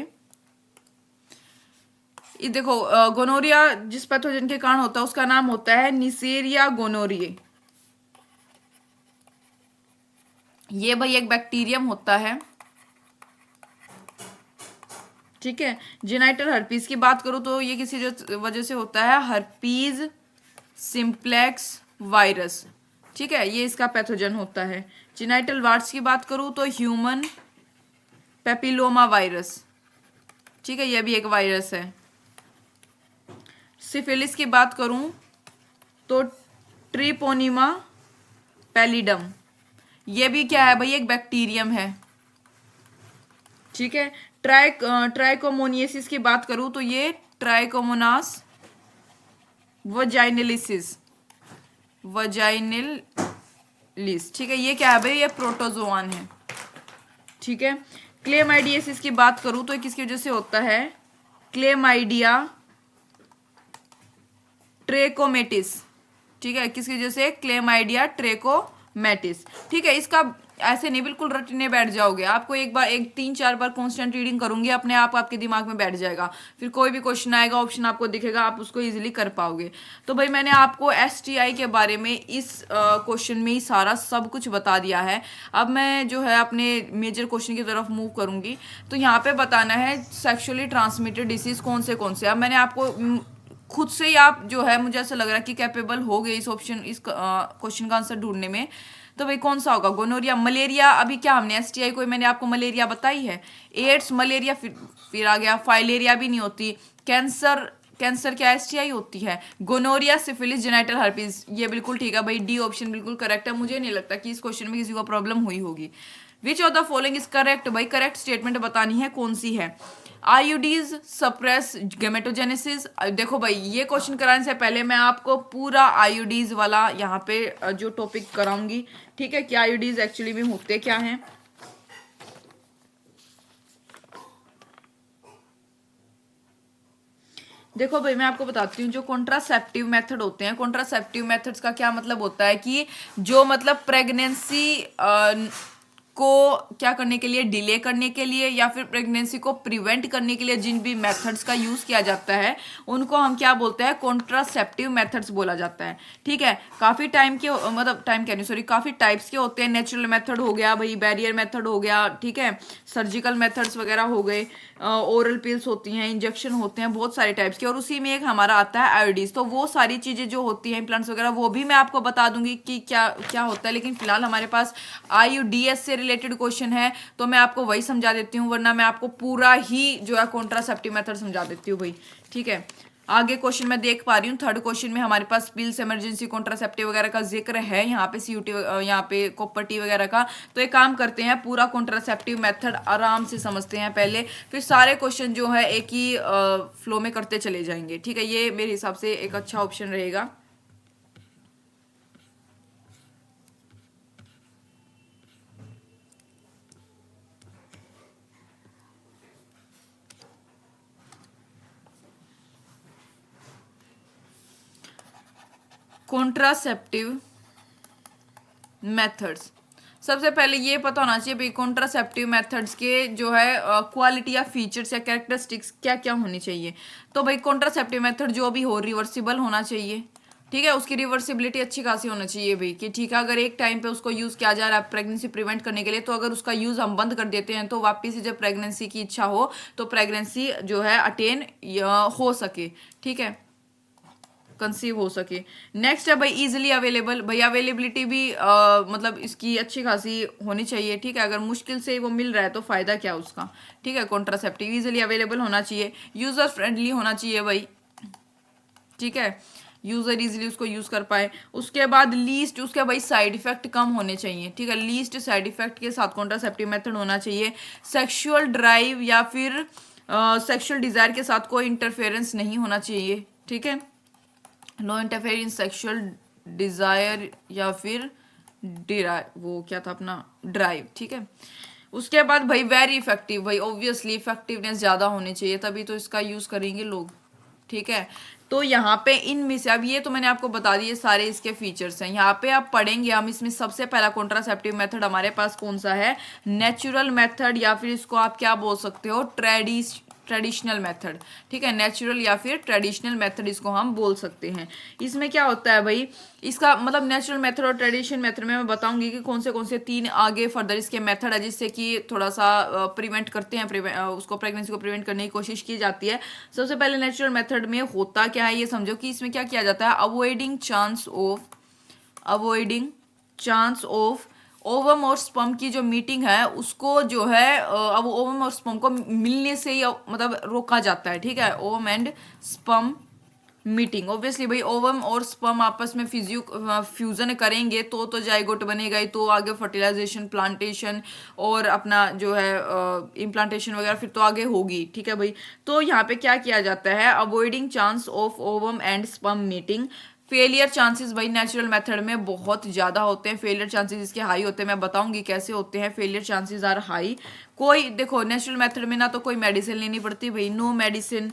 S1: ये देखो, गोनोरिया जिस पैथोजन के कारण होता है उसका नाम होता है निसेरिया गोनोरिये। ये भाई एक बैक्टीरियम होता है। ठीक है, जेनाइटल हर्पीज की बात करूं तो ये किसी वजह से होता है, हर्पीज सिंप्लेक्स वायरस। ठीक है, ये इसका पैथोजन होता है। जेनाइटल वार्ड्स की बात करूं तो ह्यूमन पेपिलोमा वायरस। ठीक है, ये भी एक वायरस है। सिफिलिस की बात करूं तो ट्रिपोनिमा पैलिडम। ये भी क्या है भाई, एक बैक्टीरियम है। ठीक है, ट्राइकोमोनियसिस की बात करूं तो ये ट्राइकोमोनास वजाइनलिसिस, वजाइनलिस। ठीक है, ये क्या है भाई, ये प्रोटोजोआन है। ठीक है, क्लेमाइडियसिस की बात करूं तो किसकी वजह से होता है, क्लेमाइडिया ट्रेकोमेटिस। ठीक है, किसकी वजह से, क्लेमाइडिया ट्रेकोमेटिस। ठीक है, इसका ऐसे नहीं बिल्कुल रटने बैठ जाओगे, आपको एक बार 3-4 बार कांस्टेंट रीडिंग करूंगी, अपने आप आपके दिमाग में बैठ जाएगा। फिर कोई भी क्वेश्चन आएगा, ऑप्शन आपको दिखेगा, आप उसको इजीली कर पाओगे। तो भाई मैंने आपको एसटीआई के बारे में इस क्वेश्चन में ही सारा सब कुछ बता दिया है। अब मैं जो है अपने मेजर क्वेश्चन की तरफ मूव करूंगी। तो यहाँ पे बताना है सेक्सुअली ट्रांसमिटेड डिसीज कौन से। अब मैंने आपको खुद से ही, आप जो है मुझे ऐसा लग रहा है कि कैपेबल हो गए इस क्वेश्चन का आंसर ढूंढने में। तो भाई कौन सा होगा, गोनोरिया, मलेरिया। अभी क्या हमने एसटीआई कोई मैंने आपको मलेरिया बताई है, एड्स, मलेरिया, फिर आ गया फाइलेरिया भी नहीं होती, कैंसर क्या एसटीआई होती है, गोनोरिया, सिफिलिस, जेनाइटल हर्पीज। ये बिल्कुल ठीक है भाई, डी ऑप्शन बिल्कुल करेक्ट है। मुझे नहीं लगता कि इस क्वेश्चन में किसी को प्रॉब्लम हुई होगी। विच of the following is correct, भाई करेक्ट स्टेटमेंट बतानी है कौन सी है। IUDs suppress gametogenesis. देखो भाई, ये क्वेश्चन कराने से पहले मैं आपको पूरा आईयूडीज वाला यहाँ पे जो टॉपिक कराऊंगी। ठीक है, कि आईयूडीज एक्चुअली में होते क्या हैं। देखो भाई, मैं आपको बताती हूँ, जो कॉन्ट्रासेप्टिव मेथड होते हैं, कॉन्ट्रासेप्टिव मेथड्स का क्या मतलब होता है कि जो मतलब प्रेगनेंसी को क्या करने के लिए, डिले करने के लिए या फिर प्रेगनेंसी को प्रिवेंट करने के लिए जिन भी मेथड्स का यूज किया जाता है उनको हम क्या बोलते हैं, कॉन्ट्रासेप्टिव मेथड्स बोला जाता है। ठीक है, काफी टाइम के मतलब टाइम क्या नहीं सॉरी काफी टाइप्स के होते हैं। नेचुरल मेथड हो गया भाई, बैरियर मेथड हो गया, ठीक है, सर्जिकल मेथड्स वगैरह हो गए, ओरल पिल्स होती हैं, इंजेक्शन होते हैं, बहुत सारे टाइप्स के। और उसी में एक हमारा आता है आयोडीज। तो वो सारी चीजें जो होती हैं, इम्प्लांट्स वगैरह, वो भी मैं आपको बता दूंगी कि क्या क्या होता है। लेकिन फिलहाल हमारे पास आईयूडीएस से रिलेटेड क्वेश्चन है तो मैं आपको वही समझा देती हूँ, वरना मैं आपको पूरा ही जो है कॉन्ट्रासेप्टिव मेथड समझा देती हूँ भाई। ठीक है, आगे क्वेश्चन मैं देख पा रही हूँ, थर्ड क्वेश्चन में हमारे पास पिल्स, इमरजेंसी कॉन्ट्रासेप्टिव वगैरह का जिक्र है यहाँ पे, सीयूटी यहाँ पे कॉपर टी वगैरह का। तो एक काम करते हैं, पूरा कॉन्ट्रासेप्टिव मेथड आराम से समझते हैं पहले, फिर सारे क्वेश्चन जो है एक ही फ्लो में करते चले जाएंगे। ठीक है, ये मेरे हिसाब से एक अच्छा ऑप्शन रहेगा। कॉन्ट्रासेप्टिव मेथड्स, सबसे पहले ये पता होना चाहिए भाई कॉन्ट्रासेप्टिव मेथड्स के जो है क्वालिटी या फीचर्स या कैरेक्टरिस्टिक्स क्या क्या होनी चाहिए। तो भाई कॉन्ट्रासेप्टिव मेथड जो भी हो रिवर्सिबल होना चाहिए। ठीक है, उसकी रिवर्सिबिलिटी अच्छी खासी होना चाहिए भाई, कि ठीक है अगर एक टाइम पे उसको यूज किया जा रहा है प्रेगनेंसी प्रिवेंट करने के लिए, तो अगर उसका यूज हम बंद कर देते हैं तो वापिस से जब प्रेगनेंसी की इच्छा हो तो प्रेगनेंसी जो है अटेन हो सके। ठीक है, कंसीव हो सके। नेक्स्ट है भाई इजीली अवेलेबल। भाई अवेलेबिलिटी भी मतलब इसकी अच्छी खासी होनी चाहिए। ठीक है, अगर मुश्किल से वो मिल रहा है तो फायदा क्या उसका। ठीक है, कॉन्ट्रासेप्टिव इजीली अवेलेबल होना चाहिए, यूजर फ्रेंडली होना चाहिए भाई। ठीक है, यूजर इजीली उसको यूज कर पाए। उसके बाद लीस्ट, उसके भाई साइड इफेक्ट कम होने चाहिए। ठीक है, लीस्ट साइड इफेक्ट के साथ कॉन्ट्रासेप्टिव मेथड होना चाहिए। सेक्सुअल ड्राइव या फिर सेक्सुअल डिजायर के साथ कोई इंटरफेरेंस नहीं होना चाहिए। ठीक है, no interfere in sexual desire या फिर डिराइव, वो क्या था अपना ड्राइव। ठीक है, उसके बाद भाई वेरी इफेक्टिव, भाई ऑब्वियसली इफेक्टिवनेस ज़्यादा होनी चाहिए तभी तो इसका यूज़ करेंगे लोग, ठीक है। तो यहाँ पे इनमें से अब ये तो मैंने आपको बता दिए सारे इसके फीचर्स हैं। यहाँ पे आप पढ़ेंगे हम इसमें सबसे पहला कॉन्ट्रासेप्टिव मेथड हमारे पास कौन सा है, नेचुरल मेथड, या फिर इसको आप क्या बोल सकते हो, ट्रेडिशनल मेथड, ठीक है। नेचुरल या फिर ट्रेडिशनल मेथड इसको हम बोल सकते हैं। इसमें क्या होता है भाई, इसका मतलब नेचुरल मेथड और ट्रेडिशनल मेथड में मैं बताऊंगी कि कौन से तीन आगे फर्दर इसके मेथड है जिससे कि थोड़ा सा प्रिवेंट करते हैं, उसको प्रेगनेंसी को प्रिवेंट करने की कोशिश की जाती है। सबसे पहले नेचुरल मेथड में होता क्या है ये समझो कि इसमें क्या किया जाता है, अवॉइडिंग चांस ऑफ ओवम और स्पर्म की जो मीटिंग है उसको जो है अब ओवम और स्पर्म को मिलने से ही मतलब रोका जाता है, ठीक है। Ovum and sperm meeting, obviously भाई ओवम और स्पर्म आपस में फ्यूजन करेंगे तो जाइगोट बनेगा ही, तो आगे फर्टिलाइजेशन, प्लांटेशन और अपना जो है इम्प्लांटेशन वगैरह फिर तो आगे होगी, ठीक है भाई। तो यहाँ पे क्या किया जाता है, avoiding chance of ovum and sperm meeting. Failure chances भाई नेचुरल मेथड में बहुत ज़्यादा होते हैं, फेलियर चांसेस इसके हाई होते हैं, मैं बताऊंगी कैसे होते हैं। Failure chances are high. कोई देखो नेचुरल मेथड में ना तो कोई मेडिसिन लेनी पड़ती भाई, नो मेडिसिन,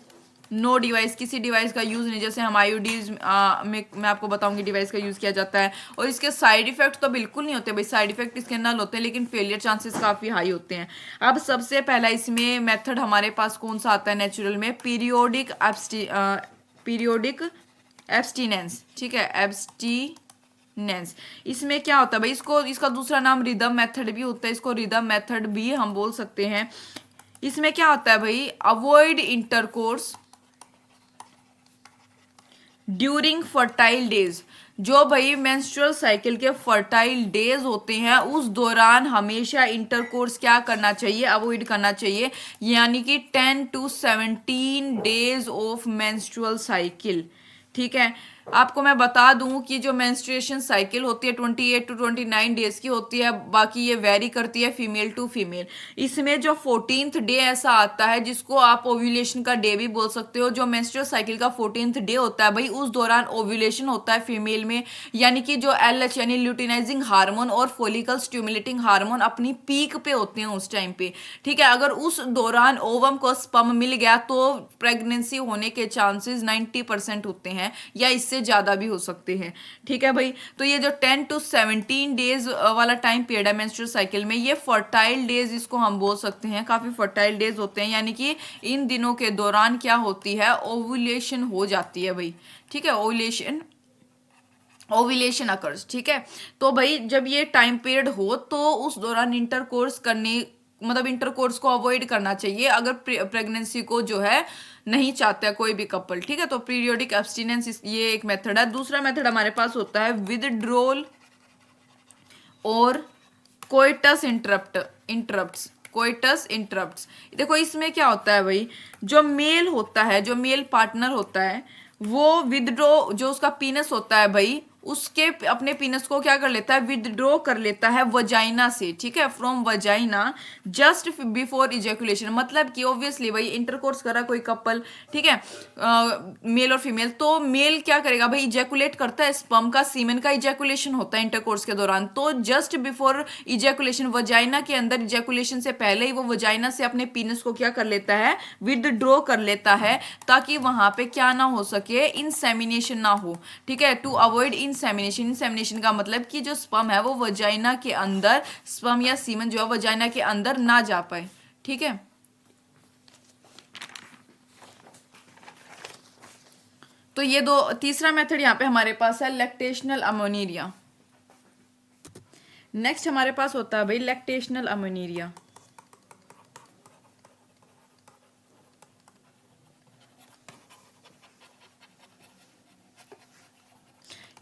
S1: नो डिवाइस, किसी डिवाइस का यूज़ नहीं, जैसे हम आईयूडीज में मैं आपको बताऊंगी डिवाइस का यूज़ किया जाता है। और इसके साइड इफेक्ट तो बिल्कुल नहीं होते भाई, साइड इफेक्ट इसके नल होते हैं, लेकिन फेलियर चांसेस काफ़ी हाई होते हैं। अब सबसे पहला इसमें मेथड हमारे पास कौन सा आता है नेचुरल में, पीरियोडिक एब्सटीनेंस, ठीक है, एब्सटीनेंस। इसमें क्या होता है भाई, इसका दूसरा नाम रिदम मेथड भी होता है, इसको रिदम मेथड भी हम बोल सकते हैं। इसमें क्या होता है भाई, avoid intercourse during fertile days, जो भाई मेंस्ट्रुअल साइकिल के फर्टाइल डेज होते हैं उस दौरान हमेशा इंटरकोर्स क्या करना चाहिए, अवॉइड करना चाहिए, यानी कि 10 to 17 days of menstrual cycle, ठीक है। आपको मैं बता दूं कि जो मेंस्ट्रुएशन साइकिल होती है 28 to 29 डेज की होती है, बाकी ये वेरी करती है फीमेल टू फीमेल। इसमें जो 14th डे ऐसा आता है जिसको आप ओव्यूलेशन का डे भी बोल सकते हो, जो मेंस्ट्रुअल साइकिल का 14th डे होता है भाई उस दौरान ओव्यूलेशन होता है फीमेल में, यानी कि जो LH यानी ल्यूटिनाइजिंग हार्मोन और फॉलिकल स्टिमुलेटिंग हार्मोन अपनी पीक पे होते हैं उस टाइम पे, ठीक है। अगर उस दौरान ओवम को स्पर्म मिल गया तो प्रेगनेंसी होने के चांसेस 90% होते हैं या इससे ज्यादा भी हो सकते हैं, ठीक है भाई। तो ये जो 10 to 17 डेज वाला टाइम पीरियड है मेंस्ट्रुअल साइकिल में, ये फर्टाइल डेज इसको हम बोल सकते हैं, काफी फर्टाइल डेज होते हैं, यानी कि इन दिनों के दौरान क्या होती है, ओव्यूलेशन हो जाती है भाई, ठीक है, ओव्यूलेशन अकर्स, ठीक है। तो भाई जब ये टाइम पीरियड हो तो उस दौरान इंटरकोर्स करने मतलब इंटरकोर्स को अवॉइड करना चाहिए अगर प्रेगनेंसी को जो है नहीं चाहता है कोई भी कपल, ठीक है। तो पीरियोडिक एब्सटिनेंस ये एक मेथड है। दूसरा मेथड हमारे पास होता है विदड्रॉल और कोइटस इंटरप्ट्स। देखो इसमें क्या होता है भाई, जो मेल होता है, जो मेल पार्टनर होता है वो विदड्रॉ, जो उसका पीनस होता है भाई उसके अपने पीनस को क्या कर लेता है, विदड्रॉ कर लेता है वजाइना से, ठीक है, from vagina just before ejaculation. मतलब कि ऑब्वियसली भाई इंटरकोर्स करा कोई कपल, ठीक है, मेल और फीमेल, तो मेल क्या करेगा भाई, इजैकुलेट करता है, स्पर्म का सीमेन का इजैकुलेशन होता है इंटरकोर्स के दौरान, तो जस्ट बिफोर इजैकुलेशन वजाइना के अंदर, इजैकुलेशन से पहले ही वो वजाइना से अपने पीनस को क्या कर लेता है, विदड्रॉ कर लेता है, ताकि वहां पे क्या ना हो सके, इंसेमिनेशन ना हो, ठीक है, टू अवॉइड इंसेमिनेशन का मतलब कि जो स्पर्म है वो वजाइना के अंदर, स्पर्म या सीमन जो है वजाइना के अंदर ना जा पाए, ठीक है। तो ये तीसरा मेथड यहाँ पे हमारे पास है लैक्टेशनल अमोनीरिया। नेक्स्ट हमारे पास होता है भाई लैक्टेशनल अमोनीरिया।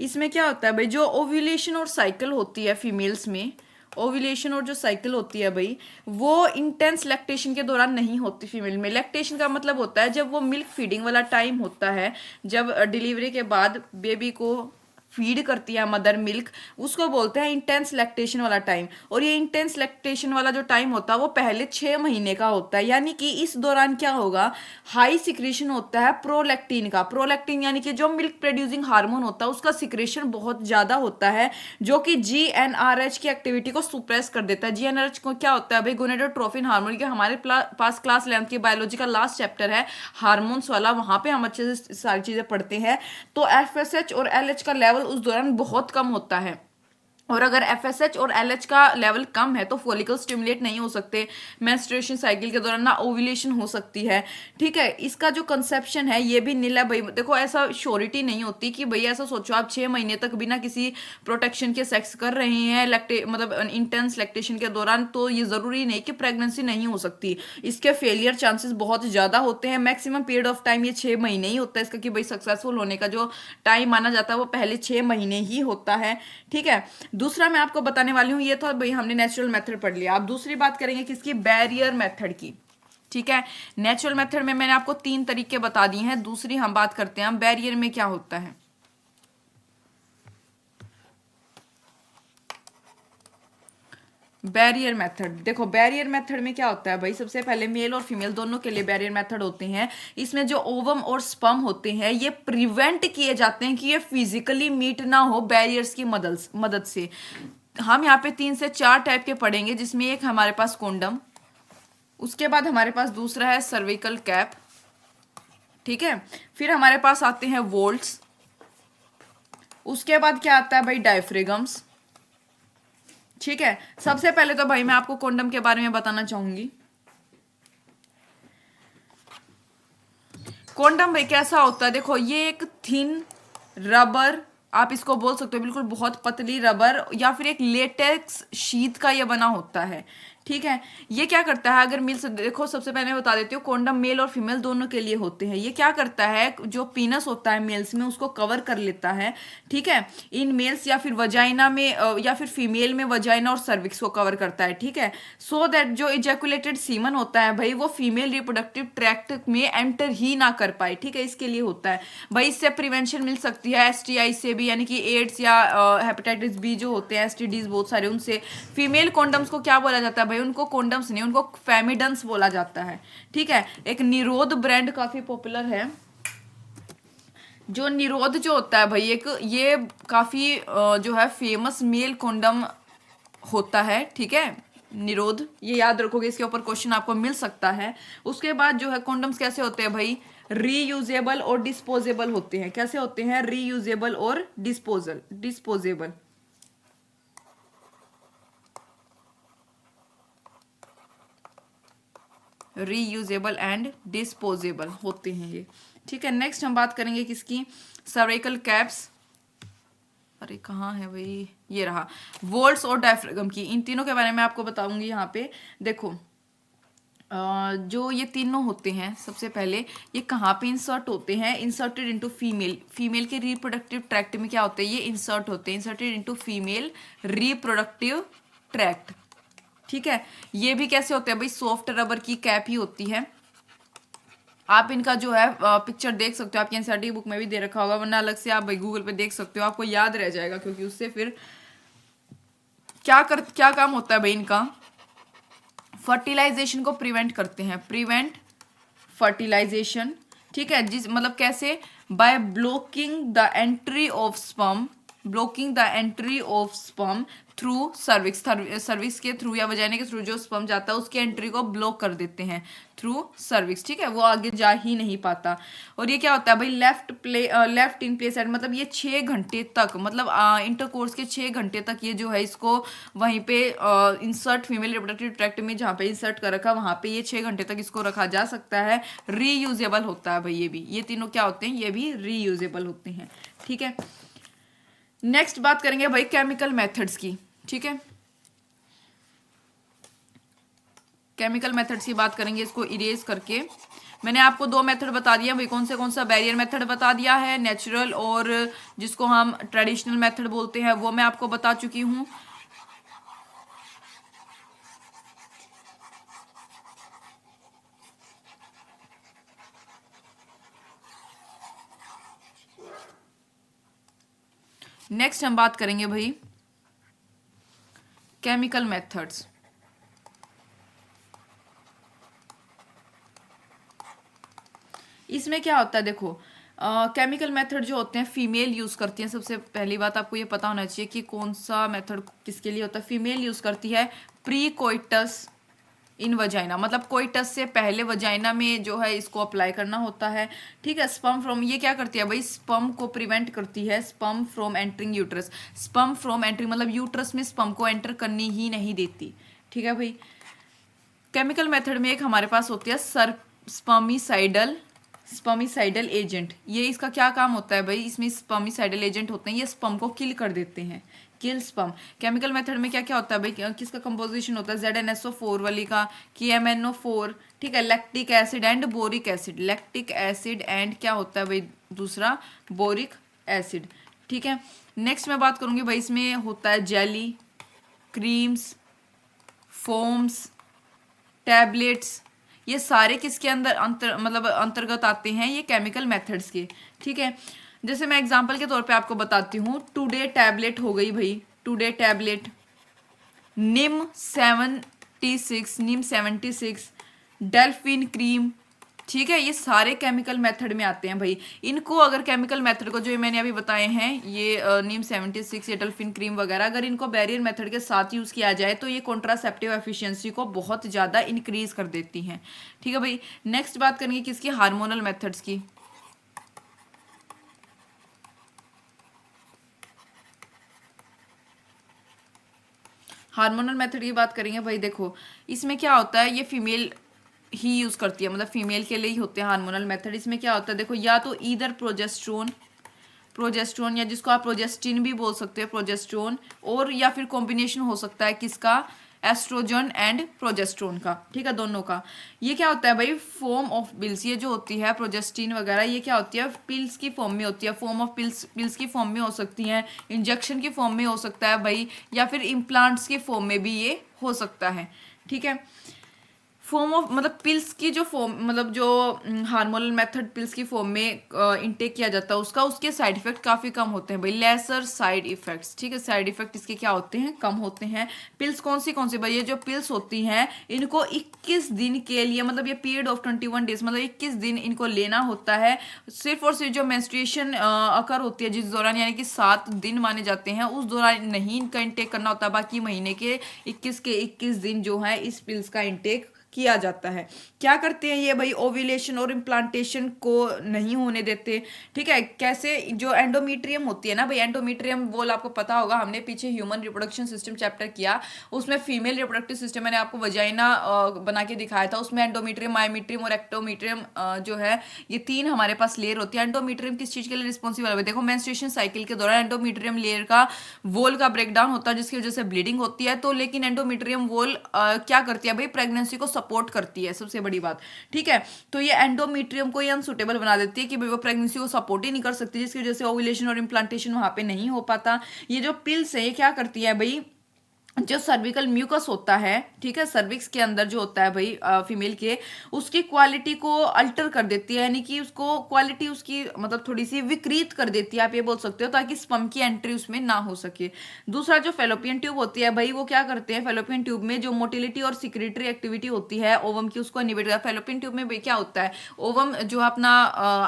S1: इसमें क्या होता है भाई, जो ओव्यूलेशन और साइकिल होती है फीमेल्स में, ओव्यूलेशन और जो साइकिल होती है भाई वो इंटेंस लैक्टेशन के दौरान नहीं होती फीमेल में। लैक्टेशन का मतलब होता है जब वो मिल्क फीडिंग वाला टाइम होता है, जब डिलीवरी के बाद बेबी को फीड करती है मदर मिल्क, उसको बोलते हैं इंटेंस लैक्टेशन वाला टाइम। और ये इंटेंस लैक्टेशन वाला जो टाइम होता है वो पहले 6 महीने का होता है, यानी कि इस दौरान क्या होगा, हाई सिक्रेशन होता है प्रोलैक्टिन का। प्रोलैक्टिन यानी कि जो मिल्क प्रोड्यूसिंग हार्मोन होता है उसका सिक्रेशन बहुत ज्यादा होता है, जो कि जीएनआरएच की एक्टिविटी को सुप्रेस कर देता है। जीएनआरएच को क्या होता है भाई, गोनेडोट्रोफिन हार्मोन, के हमारे पास क्लास 11 की बायोलॉजी का लास्ट चैप्टर है हार्मोन्स वाला, वहां पे हम अच्छे से सारी चीजें पढ़ते हैं। तो एफएसएच और एलएच का लेवल उस दौरान बहुत कम होता है, और अगर एफएसएच और एलएच का लेवल कम है तो फॉलिकल स्टिमुलेट नहीं हो सकते, मेंस्ट्रुएशन साइकिल के दौरान ना ओव्यूलेशन हो सकती है। ठीक है, इसका जो कंसेप्शन है ये भी नील है भाई। देखो ऐसा श्योरिटी नहीं होती कि भाई ऐसा सोचो आप 6 महीने तक बिना किसी प्रोटेक्शन के सेक्स कर रहे हैं मतलब इंटेंस लैक्टेशन के दौरान, तो ये जरूरी नहीं कि प्रेगनेंसी नहीं हो सकती। इसके फेलियर चांसेस बहुत ज्यादा होते हैं। मैक्सिमम पीरियड ऑफ टाइम ये 6 महीने ही होता है इसका, कि भाई सक्सेसफुल होने का जो टाइम माना जाता है वो पहले 6 महीने ही होता है। ठीक है, दूसरा मैं आपको बताने वाली हूं, ये तो भाई हमने नेचुरल मेथड पढ़ लिया। अब दूसरी बात करेंगे किसकी, बैरियर मेथड की। ठीक है, नेचुरल मेथड में मैंने आपको 3 तरीके बता दिए हैं, दूसरी हम बात करते हैं बैरियर में क्या होता है। बैरियर मेथड, देखो बैरियर मेथड में क्या होता है भाई, सबसे पहले मेल और फीमेल दोनों के लिए बैरियर मेथड होते हैं। इसमें जो ओवम और स्पर्म होते हैं ये प्रिवेंट किए जाते हैं कि ये फिजिकली मीट ना हो बैरियर्स की मदद से। हम यहाँ पे 3 से 4 टाइप के पढ़ेंगे, जिसमें एक हमारे पास कोंडम, उसके बाद हमारे पास दूसरा है सर्विकल कैप। ठीक है, फिर हमारे पास आते हैं वोल्ट्स, उसके बाद क्या आता है भाई, डायफ्रेगम्स। ठीक है, सबसे पहले तो भाई मैं आपको कोंडम के बारे में बताना चाहूंगी। कोंडम भाई कैसा होता है, देखो ये एक थिन रबर, आप इसको बोल सकते हो बिल्कुल बहुत पतली रबर, या फिर एक लेटेक्स शीट का ये बना होता है। ठीक है, ये क्या करता है, अगर मिल, देखो सबसे पहले बता देती हूँ, कोंडम मेल और फीमेल दोनों के लिए होते हैं। ये क्या करता है, जो पीनस होता है मेल्स में उसको कवर कर लेता है। ठीक है, इन मेल्स या फिर वजाइना में या फिर फीमेल में वजाइना और सर्विक्स को कवर करता है। ठीक है, सो दैट जो इजैकुलेटेड सीमन होता है भाई वो फीमेल रिप्रोडक्टिव ट्रैक्ट में एंटर ही ना कर पाए। ठीक है, इसके लिए होता है भाई। इससे प्रिवेंशन मिल सकती है एसटीआई से भी, यानी कि एड्स या हेपेटाइटिस बी जो होते हैं, एसटीडीज बहुत सारे, उनसे। फीमेल कॉन्डम्स को क्या बोला जाता है भाई, उनको कॉन्डम्स नहीं, उनको फेमिडन्स बोला जाता है। ठीक है, एक निरोध ब्रांड काफी पॉपुलर है। जो निरोध जो होता है भाई एक, ये काफी जो है फेमस मेल कॉन्डम होता है। ठीक है, निरोध, ये याद रखोगे, इसके ऊपर क्वेश्चन आपको मिल सकता है। उसके बाद जो है कॉन्डम्स कैसे होते हैं भाई, रीयूजेबल और डिस्पोजेबल होते हैं। कैसे होते हैं, रीयूजेबल और डिस्पोजेबल। रीयूजेबल एंड डिस्पोजेबल होते हैं ये। ठीक है, नेक्स्ट हम बात करेंगे किसकी, सर्विकल कैप्स। अरे कहाँ है भाई, ये रहा, वोल्ट्स और डायफ्रागम की। इन तीनों के बारे में आपको बताऊंगी यहाँ पे। देखो जो ये तीनों होते हैं, सबसे पहले ये कहाँ पे इंसर्ट होते हैं, इंसर्टेड इनटू फीमेल। फीमेल के रिप्रोडक्टिव ट्रैक्ट में क्या होते हैं, ये इंसर्ट होते हैं, inserted into female reproductive tract. ठीक है, ये भी कैसे होते हैं भाई, सॉफ्ट रबर की कैप ही होती है। आप इनका जो है पिक्चर देख सकते हो, आपकी एनसीईआरटी बुक में भी दे रखा होगा, वरना अलग से आप भाई गूगल पे देख सकते हो, आपको याद रह जाएगा। क्योंकि उससे फिर क्या काम होता है भाई इनका, फर्टिलाइजेशन को प्रिवेंट करते हैं, प्रिवेंट फर्टिलाइजेशन। ठीक है, जिस मतलब कैसे, by blocking the entry of sperm, blocking the entry of sperm through cervix, cervix के थ्रू या वजाइना के थ्रू जो स्पर्म जाता है उसकी एंट्री को ब्लॉक कर देते हैं थ्रू सर्विक्स। ठीक है, वो आगे जा ही नहीं पाता। और ये क्या होता है भाई, लेफ्ट इन प्लेस एट, मतलब ये 6 घंटे तक, मतलब इंटरकोर्स के 6 घंटे तक ये जो है इसको वहीं पे इंसर्ट, फीमेल रिप्रोडक्टिव ट्रैक्ट में जहाँ पे इंसर्ट कर रखा वहां पे ये 6 घंटे तक इसको रखा जा सकता है। रीयूजेबल होता है भाई ये भी, ये तीनों क्या होते हैं, ये भी रीयूजेबल होते हैं। ठीक है, नेक्स्ट बात करेंगे भाई केमिकल मेथड्स की। ठीक है, केमिकल मेथड्स की बात करेंगे, इसको इरेज करके। मैंने आपको 2 मेथड बता दिया भाई, कौन सा बैरियर मेथड बता दिया है, नेचुरल और जिसको हम ट्रेडिशनल मेथड बोलते हैं वो मैं आपको बता चुकी हूँ। नेक्स्ट हम बात करेंगे भाई केमिकल मेथड्स। इसमें क्या होता है देखो, केमिकल मेथड जो होते हैं फीमेल यूज करती हैं। सबसे पहली बात आपको ये पता होना चाहिए कि कौन सा मेथड किसके लिए होता है। फीमेल यूज करती है प्री कोइटस इन वजाइना, मतलब कोइटस से पहले वजाइना में जो है इसको अप्लाई करना होता है। ठीक है, स्पर्म फ्रॉम, ये क्या करती है भाई, स्पर्म को प्रिवेंट करती है, sperm from entering uterus. Sperm from entering मतलब यूट्रस में स्पर्म को एंटर करनी ही नहीं देती। ठीक है भाई। केमिकल मेथड में एक हमारे पास होती है स्पर्मिसाइडल एजेंट। ये इसका क्या काम होता है भाई, इसमें स्पर्मिसाइडल एजेंट होते हैं, ये स्पर्म को किल कर देते हैं, किल स्पर्म। केमिकल मेथड में क्या क्या होता है भाई, किसका कंपोजिशन होता है, ZnSO4 वाली का, KMnO4, ठीक है, lactic acid and boric acid, lactic acid and क्या होता है भाई दूसरा, बोरिक एसिड। ठीक है, नेक्स्ट मैं बात करूंगी भाई, इसमें होता है जेली, क्रीम्स, फोम्स, टैबलेट्स, ये सारे किसके अंदर मतलब अंतर्गत आते हैं, ये केमिकल मेथड्स के। ठीक है, जैसे मैं एग्जांपल के तौर पे आपको बताती हूँ, टुडे टैबलेट हो गई भाई, टुडे टैबलेट, निम 76, डेल्फिन क्रीम। ठीक है, ये सारे केमिकल मेथड में आते हैं भाई। इनको अगर केमिकल मेथड को जो मैंने अभी बताए हैं, ये नीम 76 या डेल्फिन क्रीम वगैरह, अगर इनको बैरियर मेथड के साथ यूज़ किया जाए तो ये कॉन्ट्रासेप्टिव एफिशिएंसी को बहुत ज़्यादा इंक्रीज कर देती हैं। ठीक है भाई। नेक्स्ट बात करेंगे किसकी, हार्मोनल मेथड्स की। हार्मोनल मेथड की बात करेंगे भाई, देखो इसमें क्या होता है, ये फीमेल ही यूज करती है, मतलब फीमेल के लिए ही होते हैं हार्मोनल मेथड। इसमें क्या होता है देखो, या तो ईदर प्रोजेस्ट्रोन या जिसको आप प्रोजेस्टिन भी बोल सकते हैं, प्रोजेस्ट्रोन, और या फिर कॉम्बिनेशन हो सकता है किसका, एस्ट्रोजन एंड प्रोजेस्ट्रोन का। ठीक है, दोनों का। ये क्या होता है भाई, फॉर्म ऑफ पिल्स, ये जो होती है प्रोजेस्टिन वगैरह, ये क्या होती है, पिल्स की फॉर्म में होती है, फॉर्म ऑफ पिल्स की फॉर्म में हो सकती हैं, इंजेक्शन की फॉर्म में हो सकता है भाई, या फिर इम्प्लांट्स की फॉर्म में भी ये हो सकता है। ठीक है, फॉर्म ऑफ मतलब पिल्स की जो फॉर्म, मतलब जो हार्मोनल मेथड पिल्स की फॉर्म में इनटेक किया जाता है उसका, उसके साइड इफेक्ट काफ़ी कम होते हैं भाई, लेसर साइड इफेक्ट्स। ठीक है, साइड इफेक्ट इसके क्या होते हैं, कम होते हैं। पिल्स कौन सी भाई, ये जो पिल्स होती हैं इनको 21 दिन के लिए, मतलब ये पीरियड ऑफ 21 डेज, मतलब 21 दिन इनको लेना होता है। सिर्फ और सिर्फ जो मेंस्ट्रुएशन अकर होती है जिस दौरान, यानी कि 7 दिन माने जाते हैं, उस दौरान नहीं इनका इंटेक करना होता। बाकी महीने के 21 दिन जो है इस पिल्स का इंटेक किया जाता है। क्या करते हैं ये भाई, ओव्यूलेशन और इम्प्लांटेशन को नहीं होने देते। ठीक है, कैसे, जो एंडोमीट्रियम होती है ना भाई, एंडोमीट्रियम वॉल आपको पता होगा, हमने पीछे ह्यूमन रिप्रोडक्शन सिस्टम चैप्टर किया, उसमें फीमेल रिप्रोडक्टिव सिस्टम मैंने आपको वजाइना बना के दिखाया था, उसमें एंडोमीट्रियम, मायोमीट्रियम और एक्टोमीट्रियम जो है, ये 3 हमारे पास लेयर होती है। एंडोमीट्रियम किस चीज के लिए रिस्पॉन्सिबल है, देखो मेंस्ट्रुएशन साइकिल के दौरान एंडोमीट्रियम लेयर का वॉल का ब्रेकडाउन होता है, जिसकी वजह से ब्लीडिंग होती है। तो लेकिन एंडोमीट्रियम वॉल क्या करती है भाई, प्रेगनेंसी को सपोर्ट करती है, सबसे बड़ी बात। ठीक है, तो ये एंडोमीट्रियम को ये अनसुटेबल बना देती है कि भाई वो प्रेगनेंसी को सपोर्ट ही नहीं कर सकती, जिसकी वजह से ओव्यूलेशन और इम्प्लांटेशन वहां पे नहीं हो पाता। ये जो पिल्स है ये क्या करती है भाई, जो सर्विकल म्यूकस होता है, ठीक है, सर्विक्स के अंदर जो होता है भाई फीमेल के, उसकी क्वालिटी को अल्टर कर देती है, यानी कि उसको क्वालिटी उसकी मतलब थोड़ी सी विकृत कर देती है, आप ये बोल सकते हो, ताकि स्पर्म की एंट्री उसमें ना हो सके। दूसरा जो फेलोपियन ट्यूब होती है भाई, वो क्या करते हैं, फेलोपियन ट्यूब में जो मोटिलिटी और सिक्रेटरी एक्टिविटी होती है ओवम की, उसको इनिबिट करता है। फेलोपियन ट्यूब में भाई क्या होता है, ओवम जो अपना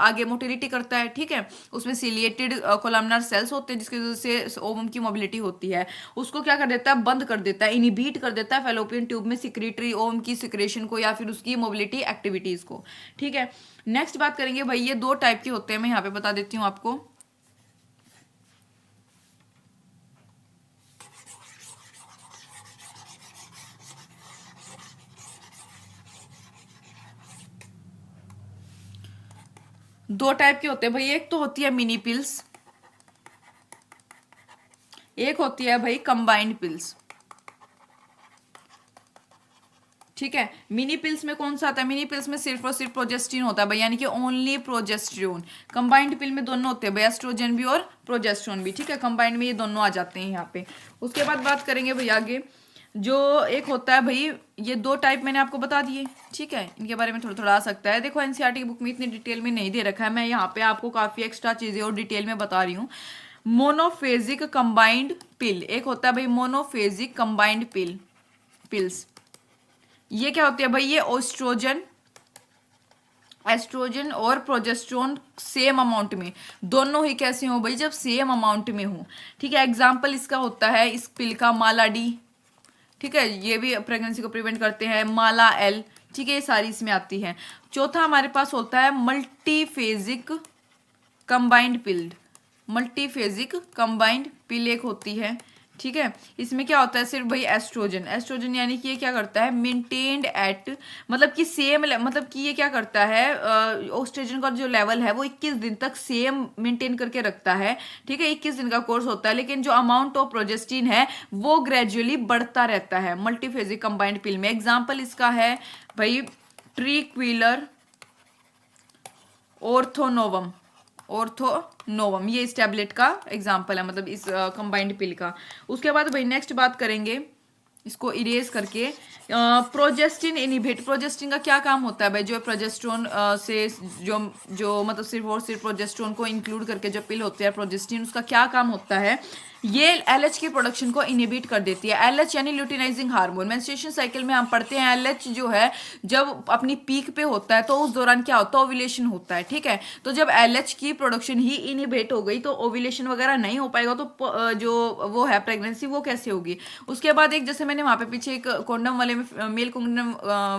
S1: आगे मोटिलिटी करता है, ठीक है, उसमें सिलिएटेड कोलमनार सेल्स होते हैं, जिसकी वजह से ओवम की मोबिलिटी होती है, उसको क्या कर देता है, बंद कर देता है, इनहिबिट कर देता है फेलोपियन ट्यूब में सिक्रेटरी ओवम की सिक्रेशन को या फिर उसकी मोबिलिटी एक्टिविटीज को। ठीक है, नेक्स्ट बात करेंगे भाई, ये 2 टाइप के होते हैं, मैं यहां पे बता देती हूं आपको। दो टाइप के होते हैं भाई, एक तो होती है मिनी पिल्स, एक होती है भाई कंबाइंड पिल्स। ठीक है, मिनी पिल्स में कौन सा आता है, मिनी पिल्स में सिर्फ और सिर्फ प्रोजेस्टिन होता है भाई, यानी कि ओनली प्रोजेस्ट्रोन। कंबाइंड पिल में दोनों होते हैं भाई, एस्ट्रोजन भी और प्रोजेस्ट्रोन भी। ठीक है, कंबाइंड में ये दोनों आ जाते हैं यहाँ पे। उसके बाद बात करेंगे भाई आगे, जो एक होता है भाई, ये 2 टाइप मैंने आपको बता दिए। ठीक है, इनके बारे में थोड़ा थोड़ा आ सकता है, देखो एनसीईआरटी की बुक में इतनी डिटेल में नहीं दे रखा है, मैं यहाँ पे आपको काफी एक्स्ट्रा चीजें और डिटेल में बता रही हूँ। मोनोफेजिक कंबाइंड पिल, एक होता है भाई मोनोफेजिक कंबाइंड पिल्स। ये क्या होती है भाई, ये एस्ट्रोजन और प्रोजेस्टेरोन सेम अमाउंट में, दोनों ही कैसे हो भाई, जब सेम अमाउंट में हो। ठीक है, एग्जाम्पल इसका होता है इस पिल का माला डी। ठीक है, ये भी प्रेगनेंसी को प्रिवेंट करते हैं, माला एल। ठीक है, ये सारी इसमें आती है। चौथा हमारे पास होता है मल्टीफेजिक कंबाइंड पिल। मल्टीफेजिक कंबाइंड पिल एक होती है। ठीक है, इसमें क्या होता है, सिर्फ भाई एस्ट्रोजन यानी कि ये क्या करता है, मेंटेन्ड एट, मतलब कि सेम, मतलब कि ये क्या करता है, ओस्ट्रोजन का जो लेवल है वो 21 दिन तक सेम मेंटेन करके रखता है। ठीक है, 21 दिन का कोर्स होता है, लेकिन जो अमाउंट ऑफ प्रोजेस्टिन है वो ग्रेजुअली बढ़ता रहता है मल्टीफेजिक कंबाइंड पिल में। एग्जाम्पल इसका है भाई ट्रीक्विलर ऑर्थोनोवम, ये इस टैबलेट का एग्जाम्पल है, मतलब इस कंबाइंड पिल का। उसके बाद भाई नेक्स्ट बात करेंगे इसको इरेज करके, प्रोजेस्टिन इनहिबिट। प्रोजेस्टिन का क्या काम होता है भाई, जो प्रोजेस्टेरोन से जो मतलब सिर्फ और सिर्फ प्रोजेस्टेरोन को इंक्लूड करके जो पिल होती है प्रोजेस्टिन, उसका क्या काम होता है, ये एलएच की प्रोडक्शन को इनहिबिट कर देती है। एलएच यानी ल्यूटिनाइजिंग हार्मोन। मेंस्ट्रुएशन साइकिल में हम पढ़ते हैं एलएच जो है जब अपनी पीक पे होता है तो उस दौरान क्या होता है, ओव्यूलेशन होता है। ठीक है, तो जब एलएच की प्रोडक्शन ही इनहिबिट हो गई तो ओव्यूलेशन वगैरह नहीं हो पाएगा, तो जो वो है प्रेगनेंसी वो कैसे होगी। उसके बाद एक, जैसे मैंने वहां पे पीछे एक कॉन्डम वाले में, मेल कॉन्डम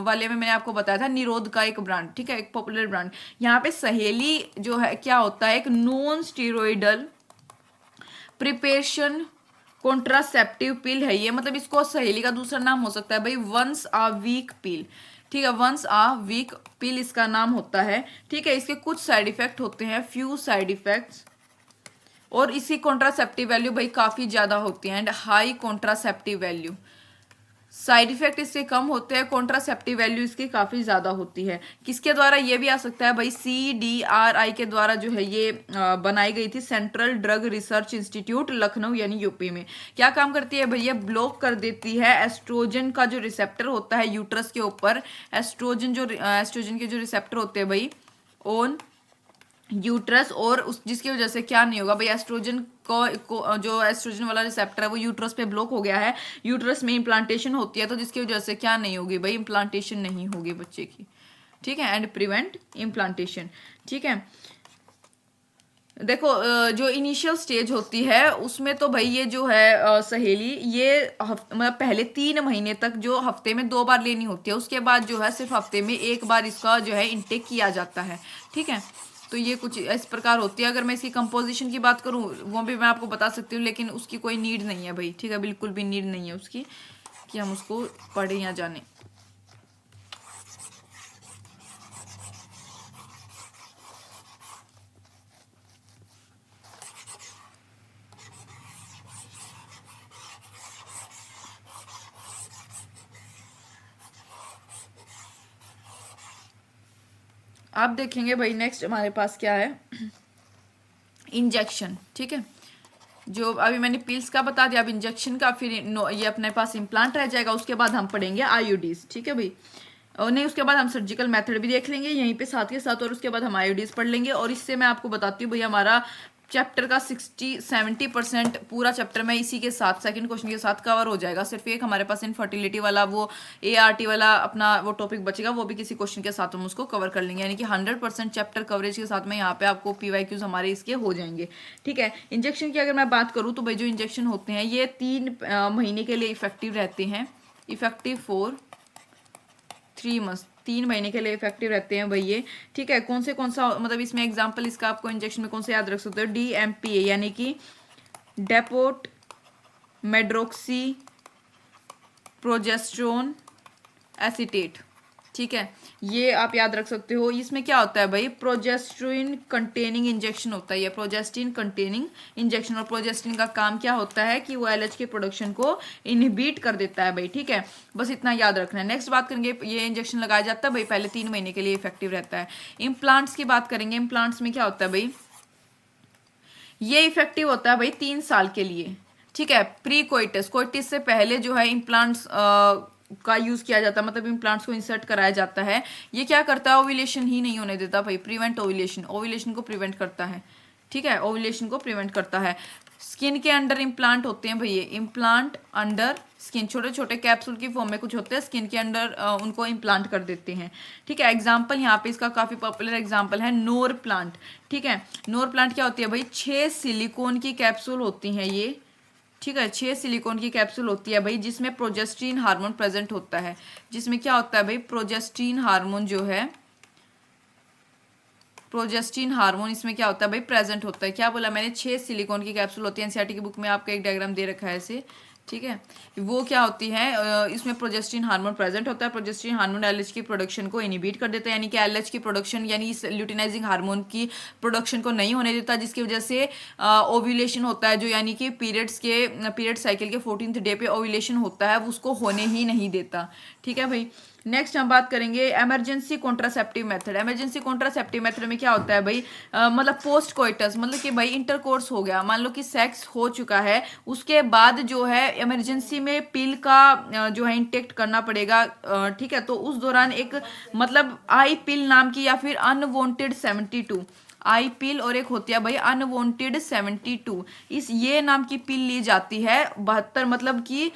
S1: वाले में मैंने आपको बताया था निरोध का एक ब्रांड, ठीक है, एक पॉपुलर ब्रांड। यहाँ पे सहेली जो है क्या होता है, एक नॉन स्टीरोइडल प्रिपरेशन कॉन्ट्रासेप्टिव पिल है ये, मतलब इसको सहेली का दूसरा नाम हो सकता है भाई वंस अ वीक पिल। ठीक है, वंस अ वीक पिल इसका नाम होता है। ठीक है, इसके कुछ साइड इफेक्ट होते हैं, फ्यू साइड इफेक्ट्स, और इसकी कॉन्ट्रासेप्टिव वैल्यू भाई काफी ज्यादा होती है, and high contraceptive value. Side effect इससे कम होते हैं, कॉन्ट्रासेप्टिव वैल्यू इसकी काफी ज्यादा होती है। किसके द्वारा ये भी आ सकता है भाई, CDRI के द्वारा जो है ये बनाई गई थी, central drug research institute Lucknow यानी यूपी में। क्या काम करती है भैया, ब्लॉक कर देती है एस्ट्रोजन का जो रिसेप्टर होता है यूट्रस के ऊपर, एस्ट्रोजन के जो रिसेप्टर होते हैं भाई ऑन यूट्रस, और उस जिसकी वजह से क्या नहीं होगा भाई, एस्ट्रोजन को जो एस्ट्रोजन वाला रिसेप्टर है वो यूट्रस पे ब्लॉक हो गया है, यूट्रस में इम्प्लांटेशन होती है, तो जिसकी वजह से क्या नहीं होगी भाई, इम्प्लांटेशन नहीं होगी बच्चे की। ठीक है, एंड प्रिवेंट इम्प्लांटेशन। ठीक है, देखो जो इनिशियल स्टेज होती है उसमें तो भाई ये जो है सहेली, ये मतलब पहले 3 महीने तक जो हफ्ते में 2 बार लेनी होती है, उसके बाद जो है सिर्फ हफ्ते में 1 बार इसका जो है इनटेक किया जाता है। ठीक है, तो ये कुछ इस प्रकार होती है। अगर मैं इसकी कंपोजिशन की बात करूं वो भी मैं आपको बता सकती हूँ, लेकिन उसकी कोई नीड नहीं है भाई। ठीक है, बिल्कुल भी नीड नहीं है उसकी कि हम उसको पढ़ें या जाने। आप देखेंगे भाई नेक्स्ट हमारे पास क्या है, इंजेक्शन। ठीक है, जो अभी मैंने पिल्स का बता दिया, अब इंजेक्शन का, फिर ये अपने पास इम्प्लांट रह जाएगा। उसके बाद हम पढ़ेंगे आईयूडीज। ठीक है भाई, और नहीं उसके बाद हम सर्जिकल मेथड भी देख लेंगे यहीं पे साथ के साथ, और उसके बाद हम आईयूडीज पढ़ लेंगे। और इससे मैं आपको बताती हूँ भाई हमारा चैप्टर का 60-70% पूरा चैप्टर में इसी के साथ सेकंड क्वेश्चन के साथ कवर हो जाएगा। सिर्फ एक हमारे पास इनफर्टिलिटी वाला वो ART वाला अपना वो टॉपिक बचेगा, वो भी किसी क्वेश्चन के साथ हम उसको कवर कर लेंगे, यानी कि 100% चैप्टर कवरेज के साथ में यहाँ पे आपको PYQs हमारे इसके हो जाएंगे। ठीक है, इंजेक्शन की अगर मैं बात करूँ तो भाई जो इंजेक्शन होते हैं ये 3 महीने के लिए इफेक्टिव रहते हैं, इफेक्टिव फॉर 3 मंथ्स, 3 महीने के लिए इफेक्टिव रहते हैं भाई ये। ठीक है, कौन सा मतलब इसमें एग्जांपल इसका आपको इंजेक्शन में कौन सा याद रख सकते हो, DMPA यानी कि डेपोट मेड्रोक्सी प्रोजेस्टेरोन एसीटेट। ठीक है, ये आप याद रख सकते हो। इसमें क्या होता है भाई, प्रोजेस्टेरोन कंटेनिंग इंजेक्शन होता है, ये प्रोजेस्टिन कंटेनिंग इंजेक्शन। और प्रोजेस्टिन का काम क्या होता है कि वो LH के प्रोडक्शन को इनहिबिट कर देता है भाई। ठीक है, बस इतना याद रखना है। नेक्स्ट बात करेंगे, ये इंजेक्शन लगाया जाता है भाई पहले 3 महीने के लिए इफेक्टिव रहता है। इम्प्लांट्स की बात करेंगे, इम्प्लांट्स में क्या होता है भाई, ये इफेक्टिव होता है भाई 3 साल के लिए। ठीक है, प्री कोइटिस से पहले जो है इम्प्लांट्स का यूज किया जाता है, मतलब इम्प्लांट्स को इंसर्ट कराया जाता है। ये क्या करता है, ओव्यूलेशन ही नहीं होने देता भाई, प्रिवेंट ओव्यूलेशन, ओव्यूलेशन को प्रिवेंट करता है। ठीक है, ओव्यूलेशन को प्रिवेंट करता है। स्किन के अंडर इम्प्लांट होते हैं भैया, इम्प्लांट अंडर स्किन, छोटे छोटे कैप्सूल की फॉर्म में कुछ होते हैं, स्किन के अंदर उनको इम्प्लांट कर देते हैं। ठीक है, एग्जाम्पल यहाँ पे इसका काफ़ी पॉपुलर एग्जाम्पल है नोर प्लांट। ठीक है, नोर प्लांट क्या होती है भाई, 6 सिलिकॉन की कैप्सूल होती हैं ये। ठीक है, 6 सिलिकॉन की कैप्सूल होती है भाई, जिसमें प्रोजेस्टीन हार्मोन प्रेजेंट होता है। जिसमें क्या होता है भाई, प्रोजेस्टीन हार्मोन जो है, प्रोजेस्टीन हार्मोन इसमें क्या होता है भाई, प्रेजेंट होता है। क्या बोला मैंने, 6 सिलिकॉन की कैप्सूल होती है। एनसीईआरटी की बुक में आपका एक डायग्राम दे रखा है ऐसे। ठीक है, वो क्या होती है, इसमें प्रोजेस्टीन हार्मोन प्रेजेंट होता है। प्रोजेस्टीन हार्मोन एलएच की प्रोडक्शन को इनिबिट कर देता है, यानी कि एलएच की प्रोडक्शन यानी इस ल्यूटिनाइजिंग हार्मोन की प्रोडक्शन को नहीं होने देता, जिसकी वजह से ओव्यूलेशन होता है, जो यानी कि पीरियड साइकिल के 14th डे पे ओव्यूलेशन होता है, उसको होने ही नहीं देता। ठीक है भाई, नेक्स्ट हम बात करेंगे emergency contraceptive method. Emergency contraceptive method में क्या होता है भाई, मतलब पोस्ट कोइटस, मतलब कि भाई इंटरकोर्स हो गया, मान लो कि सेक्स हो चुका है, उसके बाद जो है इमरजेंसी में पिल का जो है इंटेक्ट करना पड़ेगा। ठीक है, तो उस दौरान एक मतलब आई पिल नाम की या फिर अनवांटेड 72 आई पिल, और एक होती है भाई अनवांटेड 72, इस ये नाम की पिल ली जाती है 72, मतलब कि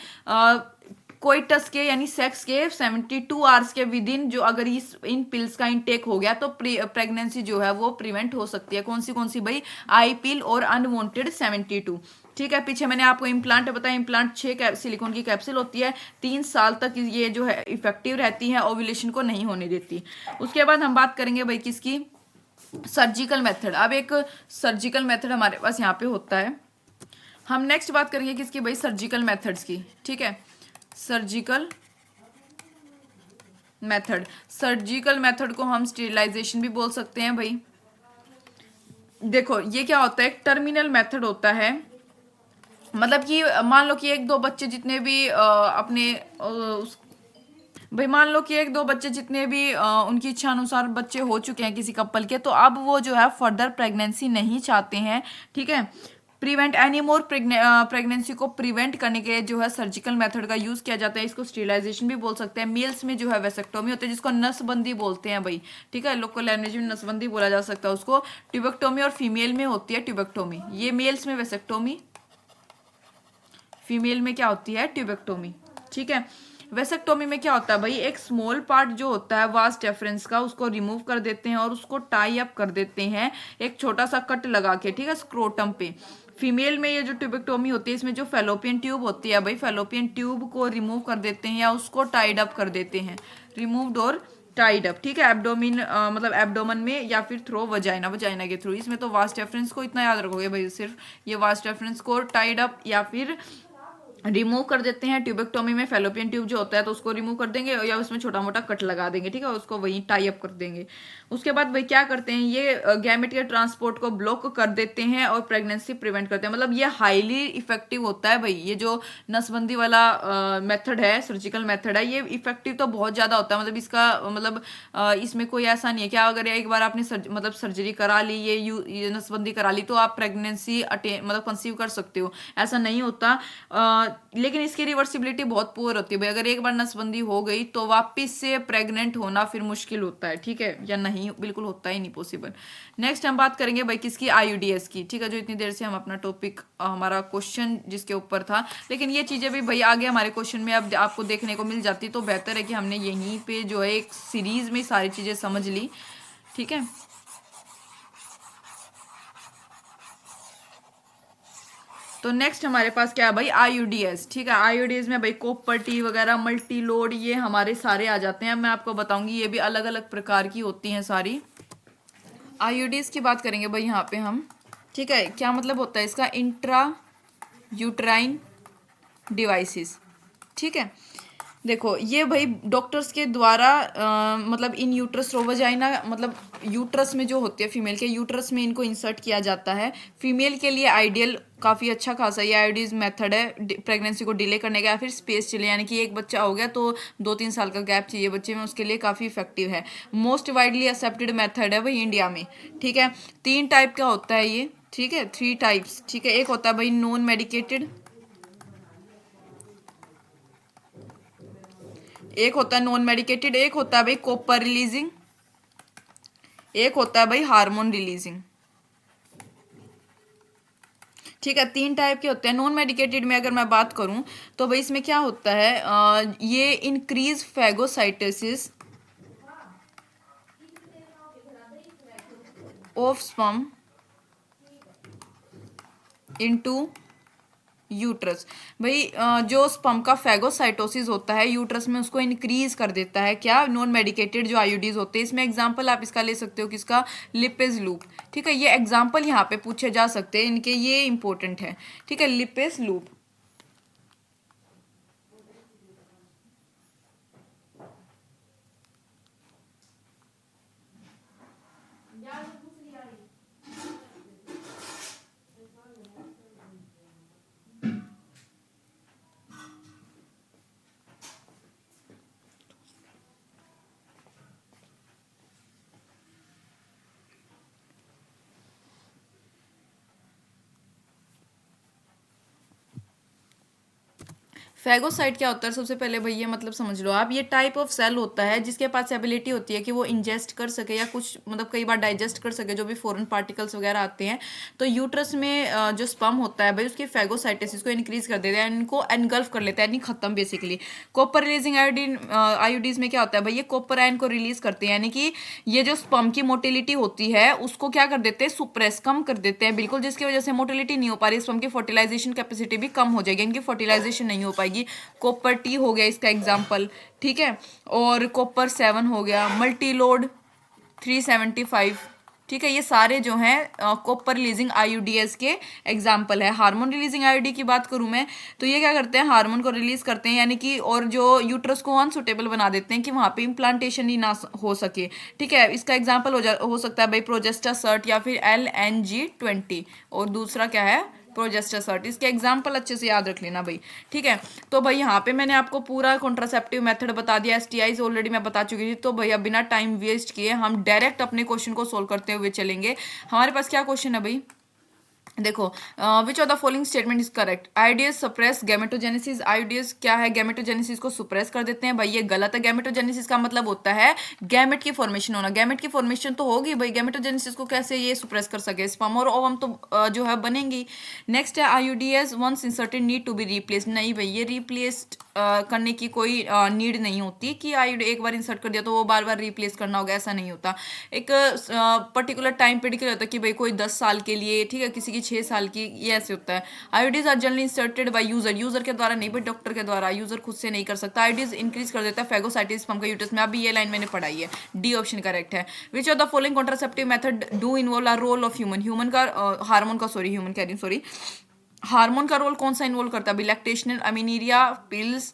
S1: कोइटस के यानी सेक्स के 72 आवर्स के विद इन, जो अगर इन पिल्स का इंटेक हो गया तो प्रेगनेंसी जो है वो प्रिवेंट हो सकती है। कौन सी भाई, आई पिल और अनवांटेड 72। ठीक है, पीछे मैंने आपको इम्प्लांट बताया, इम्प्लांट 6 सिलिकॉन की कैप्सूल होती है, 3 साल तक ये जो है इफेक्टिव रहती है, ओव्यूलेशन को नहीं होने देती। उसके बाद हम बात करेंगे भाई किसकी, सर्जिकल मेथड। अब एक सर्जिकल मेथड हमारे पास यहाँ पे होता है। हम नेक्स्ट बात करेंगे किसकी भाई, सर्जिकल मेथड्स की। ठीक है, सर्जिकल मेथड, सर्जिकल मेथड को हम स्टेरिलाइजेशन भी बोल सकते हैं भाई। देखो ये क्या होता है, एक टर्मिनल मेथड होता है, मतलब कि मान लो कि एक दो बच्चे जितने भी अपने भाई मान लो कि एक दो बच्चे जितने भी उनकी इच्छा अनुसार बच्चे हो चुके हैं किसी कपल के, तो अब वो जो है फर्दर प्रेगनेंसी नहीं चाहते हैं। ठीक है, प्रिवेंट एनी मोर प्रेगनेंसी को प्रिवेंट करने के लिए जो है सर्जिकल मेथड का यूज किया जाता है। इसको स्टेरिलाइजेशन भी बोल सकते हैं। मेल्स में जो है वेसेक्टोमी होती है, जिसको नसबंदी बोलते हैं भाई। ठीक है, लोकल लैंग्वेज में नसबंदी बोला जा सकता है उसको। ट्यूबेक्टोमी और फीमेल में होती है ट्यूबेक्टोमी, ये मेल्स में वेसेक्टोमी, फीमेल में क्या होती है, ट्यूबेक्टोमी। ठीक है, वेसेक्टोमी में क्या होता है भाई, एक स्मॉल पार्ट जो होता है वास डेफरेंस का, उसको रिमूव कर देते हैं और उसको टाई अप कर देते हैं एक छोटा सा कट लगा के। ठीक है, स्क्रोटम पे। फीमेल में ये जो ट्यूबेक्टोमी होती है, इसमें जो फेलोपियन ट्यूब होती है भाई, फेलोपियन ट्यूब को रिमूव कर देते हैं या उसको टाइड अप कर देते हैं, रिमूव्ड और टाइड अप। ठीक है, एब्डोमिन मतलब एब्डोमन में या फिर थ्रो वजाइना, वजाइना के थ्रू। इसमें तो वास्ट रेफरेंस को इतना याद रखोगे भाई, सिर्फ ये वास्ट रेफरेंस को टाइड अप या फिर रिमूव कर देते हैं। ट्यूबेक्टोमी में फेलोपियन ट्यूब जो होता है तो उसको रिमूव कर देंगे या उसमें छोटा मोटा कट लगा देंगे। ठीक है, उसको वहीं टाई अप कर देंगे। उसके बाद भाई क्या करते हैं, ये गैमेट के ट्रांसपोर्ट को ब्लॉक कर देते हैं और प्रेगनेंसी प्रिवेंट करते हैं। मतलब ये हाईली इफेक्टिव होता है भाई, ये जो नसबंदी वाला मेथड है, सर्जिकल मेथड है, ये इफेक्टिव तो बहुत ज़्यादा होता है। मतलब इसका मतलब इसमें कोई ऐसा नहीं है कि अगर एक बार आपने मतलब सर्जरी करा ली, ये नसबंदी करा ली, तो आप प्रेगनेंसी मतलब कंसीव कर सकते हो, ऐसा नहीं होता। लेकिन इसकी रिवर्सिबिलिटी बहुत पुअर होती है भाई। अगर एक बार नसबंदी हो गई तो वापस से प्रेग्नेंट होना फिर मुश्किल होता है। ठीक है, या नहीं, बिल्कुल होता ही नहीं पॉसिबल। नेक्स्ट हम बात करेंगे भाई किसकी, आईयूडीएस की। ठीक है, जो इतनी देर से हम अपना टॉपिक हमारा क्वेश्चन जिसके ऊपर था, लेकिन ये चीज़ें भी भाई आगे हमारे क्वेश्चन में अब आपको देखने को मिल जाती, तो बेहतर है कि हमने यहीं पे जो है एक सीरीज में सारी चीज़ें समझ ली। ठीक है, तो नेक्स्ट हमारे पास क्या है भाई, आईयूडीएस। ठीक है, आईयूडीएस में भाई कॉपर टी वगैरह, मल्टी लोड, ये हमारे सारे आ जाते हैं। मैं आपको बताऊंगी, ये भी अलग अलग प्रकार की होती हैं सारी। आईयूडीएस की बात करेंगे भाई यहाँ पे हम। ठीक है, क्या मतलब होता है इसका, इंट्रा यूट्राइन डिवाइसेस। ठीक है, देखो ये भाई डॉक्टर्स के द्वारा मतलब इन यूट्रस वजाइना, मतलब यूट्रस में जो होती है फीमेल के यूट्रस में इनको इंसर्ट किया जाता है। फीमेल के लिए आइडियल काफ़ी अच्छा खासा ये आईयूडीज मेथड है प्रेगनेंसी को डिले करने का या फिर स्पेस चले, यानी कि एक बच्चा हो गया तो 2-3 साल का गैप चाहिए बच्चे में, उसके लिए काफ़ी इफेक्टिव है। मोस्ट वाइडली एक्सेप्टेड मेथड है भाई इंडिया में। ठीक है, 3 टाइप का होता है ये। ठीक है, 3 टाइप्स। ठीक है, एक होता है भाई नॉन मेडिकेटेड, एक होता है नॉन मेडिकेटेड, एक होता है भाई कॉपर रिलीजिंग, एक होता है भाई हार्मोन रिलीजिंग। ठीक है, 3 टाइप के होते हैं। नॉन मेडिकेटेड में अगर मैं बात करूं तो भाई इसमें क्या होता है, ये increase phagocytosis of sperm into uterus. भाई जो स्पर्म का फैगोसाइटोसिस होता है यूट्रस में, उसको इंक्रीज कर देता है क्या, नॉन मेडिकेटेड जो आईयूडीज होते हैं। इसमें एग्जांपल आप इसका ले सकते हो किसका, लिपेज लूप। ठीक है, ये एग्जांपल यहाँ पे पूछे जा सकते हैं इनके, ये इंपॉर्टेंट है। ठीक है, लिपेज लूप। फैगोसाइट क्या होता है, सबसे पहले भैया मतलब समझ लो आप, ये टाइप ऑफ सेल होता है जिसके पास एबिलिटी होती है कि वो इंजेस्ट कर सके या कुछ मतलब कई बार डाइजेस्ट कर सके जो भी फॉरेन पार्टिकल्स वगैरह आते हैं। तो यूट्रस में जो स्पर्म होता है भाई, उसकी फैगोसाइटिस को इंक्रीज कर देता है, इनको एनगल्फ कर लेता है, यानी खत्म बेसिकली। कॉपर रिलीजिंग आयोडीन आयोडीज में क्या होता है भाई, ये कॉपर आयन को रिलीज करते हैं, यानी कि ये जो स्पर्म की मोटिलिटी होती है उसको क्या कर देते हैं, सुप्रेस, कम कर देते हैं बिल्कुल, जिसकी वजह से मोटिलिटी नहीं हो पा रही, स्पर्म की फर्टिलाइजेशन कैपेसिटी भी कम हो जाएगी, इनकी फर्टिलाइजेशन नहीं हो पाएगी। कॉपर टी हो गया इसका एग्जाम्पल। ठीक है, और कॉपर 7 हो गया, मल्टीलोड 375। ठीक है, ये सारे जो हैं कॉपर रिलीजिंग आईयूडीएस के एग्जाम्पल है। हार्मोन रिलीजिंग आईयूडी की बात करूं मैं, तो ये क्या करते हैं, हार्मोन को रिलीज करते हैं, यानी कि और जो यूट्रस को अनसुटेबल बना देते हैं कि वहां पे इम्प्लांटेशन ही ना हो सके। ठीक है, इसका एग्जाम्पल हो सकता है भाई प्रोजेस्टासर्ट या फिर LNG-20, और दूसरा क्या है, प्रोजेस्टासर्ट। इसके एग्जाम्पल अच्छे से याद रख लेना भाई। ठीक है, तो भाई यहाँ पे मैंने आपको पूरा कॉन्ट्रासेप्टिव मेथड बता दिया, STIs ऑलरेडी मैं बता चुकी थी। तो भैया बिना टाइम वेस्ट किए हम डायरेक्ट अपने क्वेश्चन को सोल्व करते हुए चलेंगे। हमारे पास क्या क्वेश्चन है भाई, देखो, विच of the following statement is correct, IDs suppress gametogenesis. IDs क्या है, गैमेटोजेनेसिस को सुप्रेस कर देते हैं भाई, ये गलत है। गैमेटोजेनेसिस का मतलब होता है गैमेट की फॉर्मेशन होना, गैमेट की फॉर्मेशन तो होगी भाई, गैमेटोजेनेसिस को कैसे ये सुप्रेस कर सके, स्पर्म और ओवम तो जो है बनेंगी। नेक्स्ट है IUDs once inserted need to be replaced. नहीं भाई, ये रिप्लेस्ड करने की कोई नीड नहीं होती कि आईयूडी एक बार इंसर्ट कर दिया तो वो बार बार रिप्लेस करना होगा, ऐसा नहीं होता। एक पर्टिकुलर टाइम पीरियड के लिए होता है कि भाई कोई 10 साल के लिए, ठीक है, किसी की 6 साल की, ये ऐसे होता है। IUDs are generally inserted by user, user के द्वारा नहीं भाई, डॉक्टर के द्वारा, यूजर खुद से नहीं कर सकता। आईयूडीज इंक्रीज कर देता है फैगोसाइटिस स्पर्म का यूट्रस में। अभी ये लाइन मैंने पढ़ाई है, डी ऑप्शन करेक्ट है। Which of the following contraceptive method do involve a role of human, human का हार्मोन का, सॉरी ह्यूमन कह रही हूँ, सॉरी, हार्मोन का रोल कौन सा इन्वॉल्व करता है, लैक्टेशनल, अमीनीरिया, पिल्स,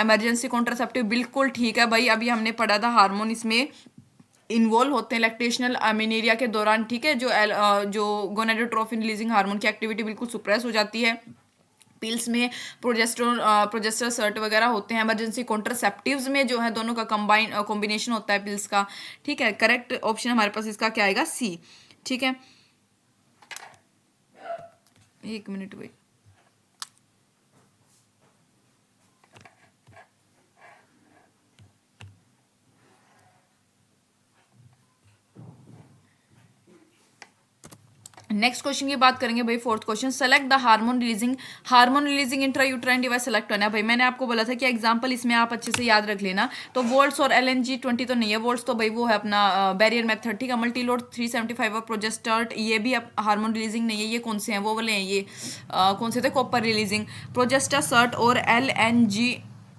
S1: इमरजेंसी कॉन्ट्रासेप्टिव। बिल्कुल ठीक है भाई, अभी हमने पढ़ा था हार्मोन इसमें इन्वॉल्व होते हैं लैक्टेशनल अमीनीरिया के दौरान। ठीक है, जो गोनेडोट्रोफिन रिलीजिंग हार्मोन की एक्टिविटी बिल्कुल सुप्रेस हो जाती है। पिल्स में प्रोजेस्टेरोसर्ट वगैरह होते हैं। इमरजेंसी कॉन्ट्रासेप्टिव्स में जो है दोनों का कॉम्बिनेशन होता है पिल्स का। ठीक है, करेक्ट ऑप्शन हमारे पास इसका क्या आएगा, सी। ठीक है, एक मिनट वेट। नेक्स्ट क्वेश्चन की बात करेंगे भाई, fourth question, select the hormone releasing intrauterine device select करना है भाई। मैंने आपको बोला था कि एग्जांपल इसमें आप अच्छे से याद रख लेना। तो वोल्ट्स और LNG-20 तो नहीं है, वोल्ट्स तो भाई वो है अपना बैरियर मेथड। ठीक है, मल्टीलोड 375 और प्रोजेस्टर्ट, ये भी हार्मोन रिलीजिंग नहीं है। ये कौन से हैं, वो वाले हैं, ये कौन से थे, कॉपर रिलीजिंग। प्रोजेस्टासर्ट और LNG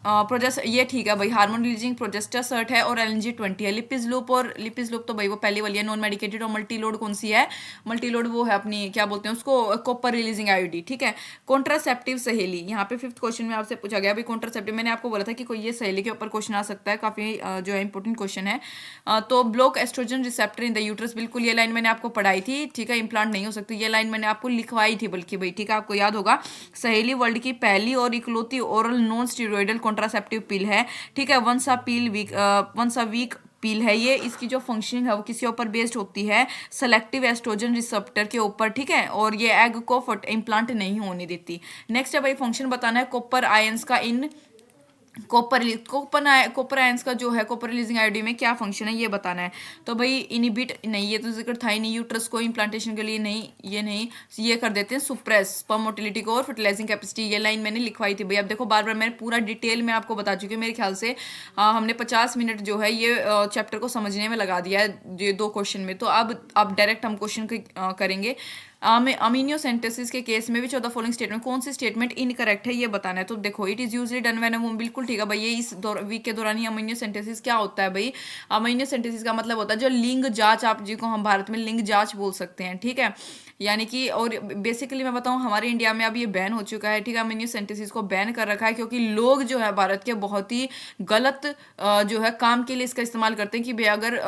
S1: प्रोजेस्ट, ये ठीक है भाई, हार्मोन रिलीजिंग प्रोजेस्टासर्ट है और LNG-20 है। लिपिज लूप तो भाई वो पहली वाली है, नॉन मेडिकेटेड। और मल्टीलोड कौन सी है, मल्टीलोड वो है अपनी, क्या बोलते हैं उसको, कॉपर रिलीजिंग आईयूडी। ठीक है, कॉन्ट्रासेप्टिव सहेली, यहाँ पे फिफ्थ क्वेश्चन में आपसे पूछा गया भाई कॉन्ट्रासेप्टिव। मैंने आपको बोला था कि कोई ये सहेली के ऊपर क्वेश्चन आ सकता है, काफी जो है इंपॉर्टेंट क्वेश्चन है। तो block oestrogen receptor in the uterus, बिल्कुल ये लाइन मैंने आपको पढ़ाई थी। ठीक है, इंप्लांट नहीं हो सकती, ये लाइन मैंने आपको लिखवाई थी बल्कि भाई। ठीक है, आपको याद होगा, सहेली वर्ल्ड की पहली और इकलौती ओरल नॉन स्टीरॉयडल कॉन्ट्रासेप्टिव पिल है। ठीक है, वंस अ वीक पील है ये। इसकी जो फंक्शनिंग है वो किसी ऊपर बेस्ड होती है, सेलेक्टिव एस्ट्रोजन रिसेप्टर के ऊपर। ठीक है, और ये एग को इम्प्लांट नहीं होने देती। नेक्स्ट है भाई, फंक्शन बताना है कॉपर आयंस का इन कॉपर आयंस का जो है कॉपर रिलीजिंग आयोडीन में क्या फंक्शन है ये बताना है। तो भाई इनिबिट नहीं, ये तो जिक्र था ही नहीं, यूट्रस को इम्प्लांटेशन के लिए नहीं, ये कर देते हैं सुप्रेस स्पर्म मोटिलिटी को और फर्टिलाइजिंग कैपेसिटी। ये लाइन मैंने लिखवाई थी भाई। अब देखो बार बार मैंने पूरा डिटेल में आपको बता चुकी हूँ। मेरे ख्याल से हमने 50 मिनट जो है ये चैप्टर को समझने में लगा दिया है ये 2 क्वेश्चन में। तो अब डायरेक्ट हम क्वेश्चन करेंगे। अमीनियो सेंटेसिस के केस में भी 14 फॉलोइंग स्टेटमेंट कौन सी स्टेटमेंट इनकरेक्ट है ये बताना है। तो देखो it is usually done when बिल्कुल ठीक है भाई। ये इस वीक के दौरान ही अमीनियो सेंटेसिस क्या होता है भाई। अमीनियो सेंटेसिस का मतलब होता है जो लिंग जांच, आप जिसको हम भारत में लिंग जांच बोल सकते हैं, ठीक है। यानी कि और बेसिकली मैं बताऊं हमारे इंडिया में अब ये बैन हो चुका है, ठीक है। अमीनियो सेंटेसिस को बैन कर रखा है क्योंकि लोग जो है भारत के बहुत ही गलत जो है काम के लिए इसका इस्तेमाल करते हैं कि भाई अगर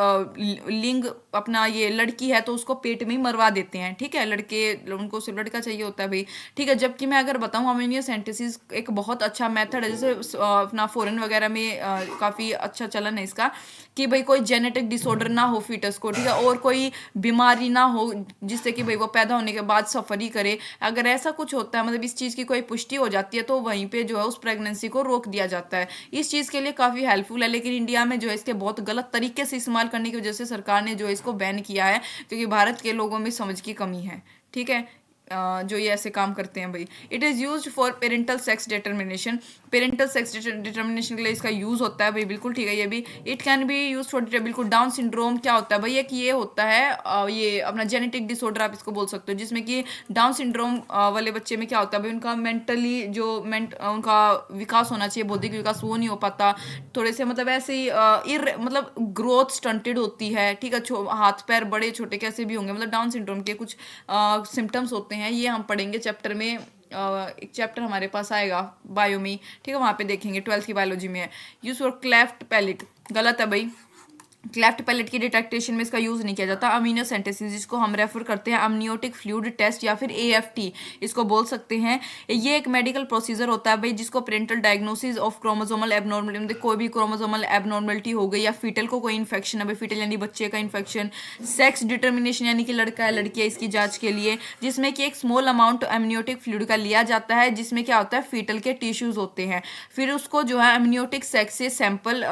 S1: लिंग अपना ये लड़की है तो उसको पेट में ही मरवा देते हैं, ठीक है। उनको सिर्फ लड़का चाहिए होता है भाई, ठीक है। जबकि मैं अगर बताऊं अमीनियो सेंटेसिस एक बहुत अच्छा मेथड है, जैसे अपना फॉरेन वगैरह में काफ़ी अच्छा चलन है इसका कि भाई कोई जेनेटिक डिसऑर्डर ना हो फीटस को, ठीक है, और कोई बीमारी ना हो जिससे कि भाई वो पैदा होने के बाद सफर ही करे। अगर ऐसा कुछ होता है, मतलब इस चीज़ की कोई पुष्टि हो जाती है, तो वहीं पे जो है उस प्रेगनेंसी को रोक दिया जाता है। इस चीज़ के लिए काफ़ी हेल्पफुल है। लेकिन इंडिया में जो है इसके बहुत गलत तरीके से इस्तेमाल करने की वजह से सरकार ने जो है इसको बैन किया है, क्योंकि भारत के लोगों में समझ की कमी है, ठीक है। जो ये ऐसे काम करते हैं भाई। It is use for parental sex determination, parental sex determination के लिए इसका यूज़ होता है भाई, बिल्कुल ठीक है ये भी। It can be use for बिल्कुल। डाउन सिंड्रोम क्या होता है भाई, एक ये होता है ये अपना जेनेटिक डिसऑर्डर आप इसको बोल सकते हो, जिसमें कि डाउन सिंड्रोम वाले बच्चे में क्या होता है भाई, उनका मेंटली जो उनका विकास होना चाहिए, बौद्धिक विकास, वो नहीं हो पाता। थोड़े से मतलब ऐसे ही मतलब ग्रोथ स्टंटेड होती है, ठीक है। हाथ पैर बड़े छोटे कैसे भी होंगे, मतलब डाउन सिंड्रोम के कुछ सिम्टम्स होते हैं। ये हम पढ़ेंगे चैप्टर में। एक चैप्टर हमारे पास आएगा बायो में, ठीक है, वहाँ पे देखेंगे, 12th की बायोलॉजी में है। यूज फॉर क्लेफ्ट पैलेट, गलत है भाई। क्लेफ्ट पैलेट की डिटेक्टेशन में इसका यूज नहीं किया जाता। अमीनो सेंटेसिस जिसको हम रेफर करते हैं अमनियोटिक फ्लूइड टेस्ट या फिर AFT इसको बोल सकते हैं। ये एक मेडिकल प्रोसीजर होता है भाई जिसको parental diagnosis of chromosomal abnormality, कोई भी क्रोमोसोमल एबनॉर्मलिटी हो गई या फीटल को कोई इन्फेक्शन है भाई, फीटल यानी बच्चे का इन्फेक्शन, सेक्स डिटर्मिनेशन यानी कि लड़का है लड़की है इसकी जांच के लिए, जिसमें कि एक स्मॉल अमाउंट एमनियोटिक फ्लूइड का लिया जाता है, जिसमें क्या होता है फीटल के टिश्यूज होते हैं। फिर उसको जो है एमनियोटिक सेक्स से सैंपल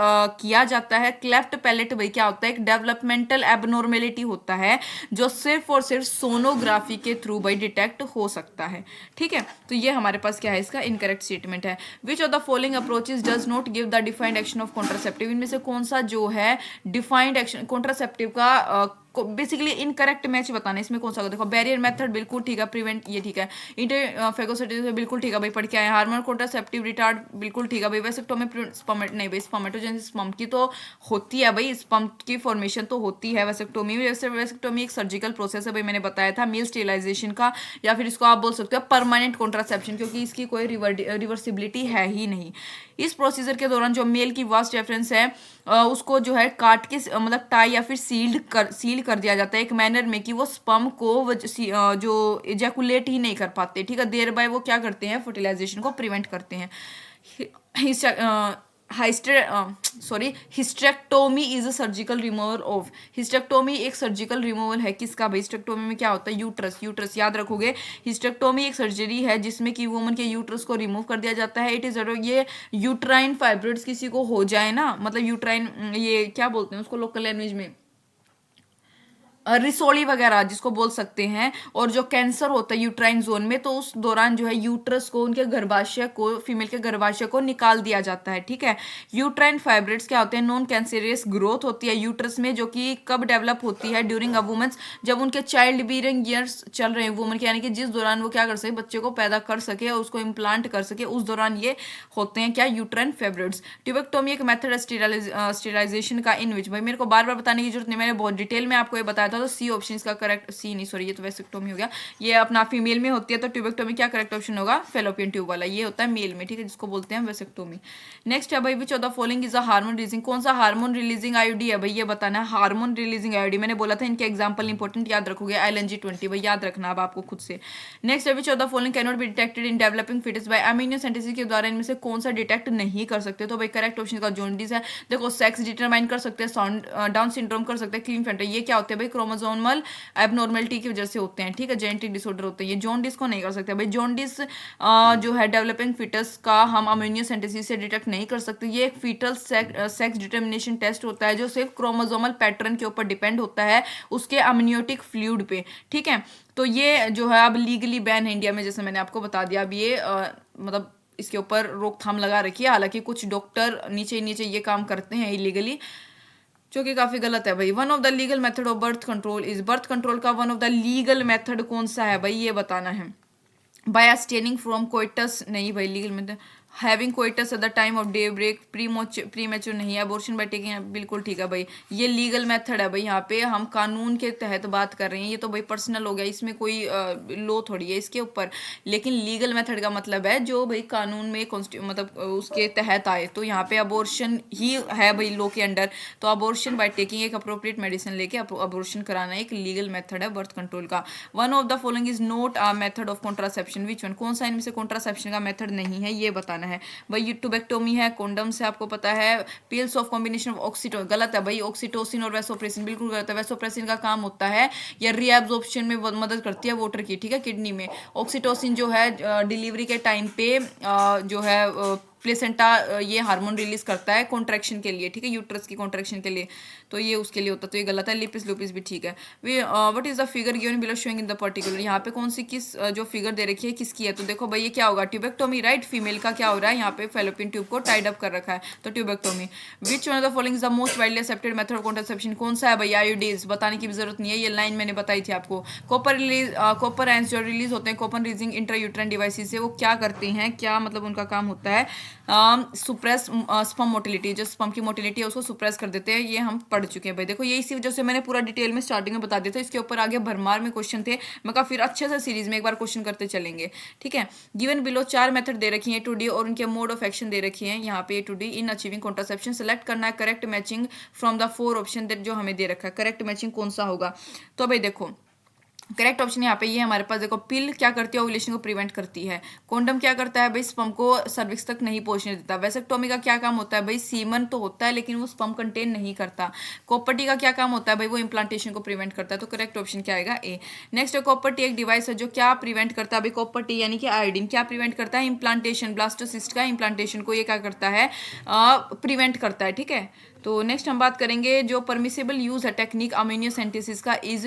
S1: किया जाता है। क्लेफ्ट पैलेट क्या होता है, एक डेवलपमेंटल एबनॉर्मेलिटी होता है जो सिर्फ और सिर्फ सोनोग्राफी के थ्रू भाई डिटेक्ट हो सकता है, ठीक है। तो ये हमारे पास क्या है, इसका इनकरेक्ट स्टेटमेंट है। Which of the following approaches does not give the defined action of contraceptive, इनमें से कौन सा जो है डिफाइंड एक्शन कॉन्ट्रासेप्टिव का बेसिकली इनकरेक्ट मैच बताना है। इसमें कौन सा होगा, देखो बैरियर मेथड बिल्कुल ठीक है, प्रिवेंट ये ठीक है, इंटरफेगोसाइटिस बिल्कुल ठीक है भाई, पढ़ के आए। हार्मोन कॉन्ट्रासेप्टिव रिटार्ड बिल्कुल ठीक है भाई। वैसेक्टोमी नहीं भाई, स्पर्मेटोजेनेसिस स्पर्म की तो होती है भाई, स्पर्म की फॉर्मेशन तो होती है वैसेक्टोमी में। वैसेक्टोमी एक सर्जिकल प्रोसेस है भाई, मैंने बताया था मेल स्टेरिलाइजेशन का, या फिर इसको आप बोल सकते हो परमानेंट कॉन्ट्रासेप्शन, क्योंकि इसकी कोई रिवर्सिबिलिटी है ही नहीं। इस प्रोसीजर के दौरान जो मेल की वास्ट रेफरेंस है उसको जो है काट के मतलब टाई या फिर सील कर दिया जाता है एक मैनर में कि वो स्पर्म को जो इजैकुलेट ही नहीं कर पाते, ठीक है। देर बाय वो क्या करते हैं, फर्टिलाइजेशन को प्रिवेंट करते हैं। Hysterectomy is a surgical removal of, hysterectomy एक सर्जिकल रिमूवल है किसका भाई, हिस्टेक्टोमी में क्या होता है, यूट्रस याद रखोगे। हिस्टेक्टोमी एक सर्जरी है जिसमें कि वुमन के यूट्रस को रिमूव कर दिया जाता है। इट इज ये यूट्राइन फाइब्रोइड्स किसी को हो जाए ना, मतलब यूट्राइन ये क्या बोलते हैं उसको लोकल लैंग्वेज में, रिसोली वगैरह जिसको बोल सकते हैं, और जो कैंसर होता है यूट्राइन जोन में, तो उस दौरान जो है यूट्रस को, उनके गर्भाशय को, फीमेल के गर्भाशय को निकाल दिया जाता है, ठीक है। यूट्राइन फाइब्रोइड्स क्या होते हैं, नॉन कैंसरियस ग्रोथ होती है यूट्रस में, जो कि कब डेवलप होती है, ड्यूरिंग अ वुमेन्स, जब उनके चाइल्ड बीयरिंग ईयर्स चल रहे हैं वुमन के, यानी कि जिस दौरान वो क्या कर सके, बच्चे को पैदा कर सके और उसको इम्प्लांट कर सके, उस दौरान ये होते हैं क्या, यूट्राइन फाइब्रोइड्स। ट्यूबेक्टोमी एक मेथड है स्टेरिलाइजेशन का, इन विच भाई मेरे को बार बार बताने की जरूरत नहीं, मैंने बहुत डिटेल में आपको ये बताया था। तो सी ऑप्शन इसका करेक्ट, सी नहीं सॉरी, ये तो वैसेक्टोमी हो गया, ये अपना फीमेल में होती है, तो ट्यूबेक्टोमी क्या करेक्ट ऑप्शन होगा, फेलोपियन ट्यूब वाला, ये होता है मेल में, ठीक है, जिसको बोलते हैं वैसेक्टोमी। नेक्स्ट है भाई विच of the following is a hormone releasing, कौन सा हार्मोन रिलीजिंग आईओडी है भाई, ये बताना है। हार्मोन रिलीजिंग आईओडी मैंने बोला था इनके एग्जांपल इंपॉर्टेंट याद रखोगे, LNG20 भाई याद रखना अब आपको खुद से। नेक्स्ट है which of the following can not be detected in developing foetus by amniocentesis के द्वारा, इनमें से कौन सा डिटेक्ट नहीं कर सकते, तो भाई करेक्ट ऑप्शन का जॉन्डिस है। देखो सेक्स डिटरमाइन कर सकते हैं, डाउन सिंड्रोम कर सकते हैं, क्लीन फेंटर, ये क्या होते हैं भाई, क्रोमोसोमल एबनॉर्मलिटी की वजह से होते हैं, ठीक है, जेनेटिक डिसऑर्डर होते हैं ये। जॉन्डिस को नहीं कर सकते भाई, जॉन्डिस जो है डेवलपिंग फीटस का हम अम्यूनियोसेंटेसिस से डिटेक्ट नहीं कर सकते। ये एक फीटल सेक्स डिटर्मिनेशन टेस्ट होता है जो सिर्फ क्रोमोसोमल पैटर्न के ऊपर डिपेंड होता है, उसके अम्नियोटिक फ्लूइड पे, ठीक है। तो ये जो है अब लीगली बैन है इंडिया में, जैसे मैंने आपको बता दिया। अब ये मतलब इसके ऊपर रोकथाम लगा रखी है, हालांकि कुछ डॉक्टर नीचे नीचे ये काम करते हैं इलीगली, जो कि काफी गलत है भाई। One of the legal method of birth control is, birth control का one of the legal method कौन सा है भाई, ये बताना है। बाय अब्स्टेनिंग फ्रॉम कोइटस नहीं भाई, legal method having coitus at the time of daybreak, premature नहीं है, अबॉर्शन बाय टेकिंग बिल्कुल ठीक है भाई। ये लीगल मेथड है भाई, यहाँ पे हम कानून के तहत बात कर रहे हैं, ये तो भाई पर्सनल हो गया, इसमें कोई लॉ थोड़ी है इसके ऊपर। लेकिन लीगल मेथड का मतलब है जो भाई कानून में मतलब उसके तहत आए। तो यहाँ पे अबॉर्शन ही है भाई लॉ के अंडर, तो अबॉर्शन बाय टेकिंग एक अप्रोप्रिएट मेडिसिन लेके अबॉर्शन कराना एक लीगल मेथड है बर्थ कंट्रोल का। One of the following is not a method of contraception, which one, कौन सा इनमें से कॉन्ट्रासेप्शन का मेथड नहीं है ये बताना है भाई। ट्यूबेक्टोमी है, कॉन्डम से आपको पता है, pills of combination of oxytocin, गलत है भाई, ऑक्सीटोसिन और वैसोप्रेसिन बिल्कुल गलत है। वैसोप्रेसिन का काम होता है या रीएब्जॉर्प्शन में मदद करती है वाटर की, ठीक है, किडनी में। ऑक्सीटोसिन जो है डिलीवरी के टाइम पे जो है प्लेसेंटा ये हार्मोन रिलीज करता है कॉन्ट्रैक्शन के लिए, ठीक है, यूट्रस की कॉन्ट्रैक्शन के लिए, तो ये उसके लिए होता है, तो ये गलत है। लिपिस लुपिस भी ठीक है। What is the figure given below showing in the particular, यहाँ पे कौन सी किस जो फिगर दे रखी है किसकी है, तो देखो भाई ये क्या होगा, ट्यूबेक्टोमी राइट, फीमेल का क्या हो रहा है यहाँ पे फेलोपियन ट्यूब को टाइड अप कर रखा है, तो tubectomy. Which one of the following is the most widely accepted method of contraception, कौन सा है भाई, आयोडीज, बताने की भी जरूरत नहीं है, ये लाइन मैंने बताई थी आपको। कॉपर रिलीज, कॉपर आयंस जो रिलीज होते हैं कॉपर रिलीजिंग इंट्रायूट्राइन डिवाइसेस से, वो क्या करते हैं, क्या मतलब उनका काम होता है, सुप्रेस स्पर्म मोटिलिटी, जो स्पर्म की मोटिलिटी है उसको सुप्रेस कर देते हैं, ये हम पढ़ चुके हैं भाई। देखो ये इसी वजह से मैंने पूरा डिटेल में स्टार्टिंग में बता दिया था, इसके ऊपर आगे भरमार में क्वेश्चन थे, मैं कहा फिर अच्छे से सीरीज में एक बार क्वेश्चन करते चलेंगे, ठीक है। गिवन बिलो 4 मेथड दे रखी है टू डी और उनके मोड ऑफ एक्शन दे रखी है यहाँ पे to D in achieving contraception. Select करना है correct matching from the 4 option that जो हमें दे रखा है, करेक्ट मैचिंग कौन सा होगा। तो भाई देखो करेक्ट ऑप्शन यहाँ पे ये हमारे पास, देखो पिल क्या करती है, ओव्यूलेशन को प्रिवेंट करती है। कॉन्डम क्या करता है भाई, स्पर्म को सर्विक्स तक नहीं पहुंचने देता। वैसेक्टोमी का क्या काम होता है भाई, सीमन तो होता है लेकिन वो स्पर्म कंटेन नहीं करता। कॉपर का क्या काम होता है भाई, वो इम्प्लांटेशन को प्रिवेंट करता है, तो करेक्ट ऑप्शन क्या आएगा, ए। नेक्स्ट कॉपर एक डिवाइस है जो क्या प्रिवेंट करता है भाई, कॉपर यानी कि आयोडीन क्या प्रिवेंट करता है, इम्प्लांटेशन, ब्लास्टोसिस्ट का इम्प्लांटेशन को ये क्या करता है, प्रिवेंट करता है, ठीक है। तो नेक्स्ट हम बात करेंगे जो परमिसिबल यूज है टेक्निक अम्यूनियोसेंटेसिस का इज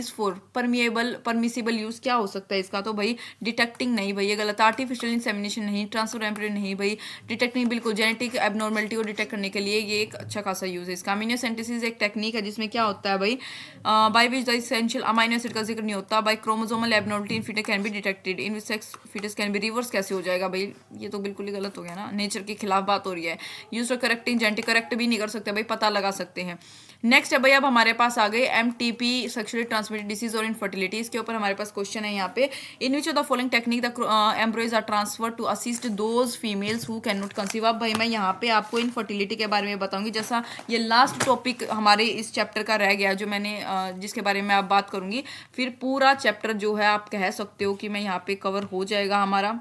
S1: फॉर, परमिसिबल यूज क्या हो सकता है इसका, तो भाई डिटेक्टिंग नहीं भाई, ये गलत। आर्टिफिशियल इंसेमिनेशन नहीं, ट्रांसफर एम्ब्रियो नहीं भाई, डिटेक्टिंग बिल्कुल, जेनेटिक एबनॉर्मलिटी को डिटेक्ट करने के लिए ये एक अच्छा खासा यूज है इसका। अम्यूनियोसेंटेसिस एक टेक्निक है जिसमें क्या होता है भाई, by which the essential amino acid का जिक्र नहीं होता, by chromosomal abnormality in foetus can be detected, in sex foetus can be reverse कैसे हो जाएगा भाई, ये तो बिल्कुल ही गलत हो गया ना, नेचर के खिलाफ बात हो रही है। Use for correcting genetic, correct भी कर सकते हैं भाई, पता लगा सकते हैं। नेक्स्ट है भाई अब हमारे पास आ गए एमटीपी सेक्सुअली ट्रांसमिटेड डिसीज और इनफर्टिलिटी, इसके ऊपर हमारे पास क्वेश्चन है यहाँ पे। In which of the following technique the embryos are transfer to assist those females who can not conceive. अब भाई मैं यहाँ पे आपको इनफर्टिलिटी के बारे में बताऊंगी, जैसा ये लास्ट टॉपिक हमारे इस चैप्टर का रह गया जो मैंने जिसके बारे में आप बात करूंगी, फिर पूरा चैप्टर जो है आप कह सकते हो कि मैं यहाँ पे कवर हो जाएगा हमारा,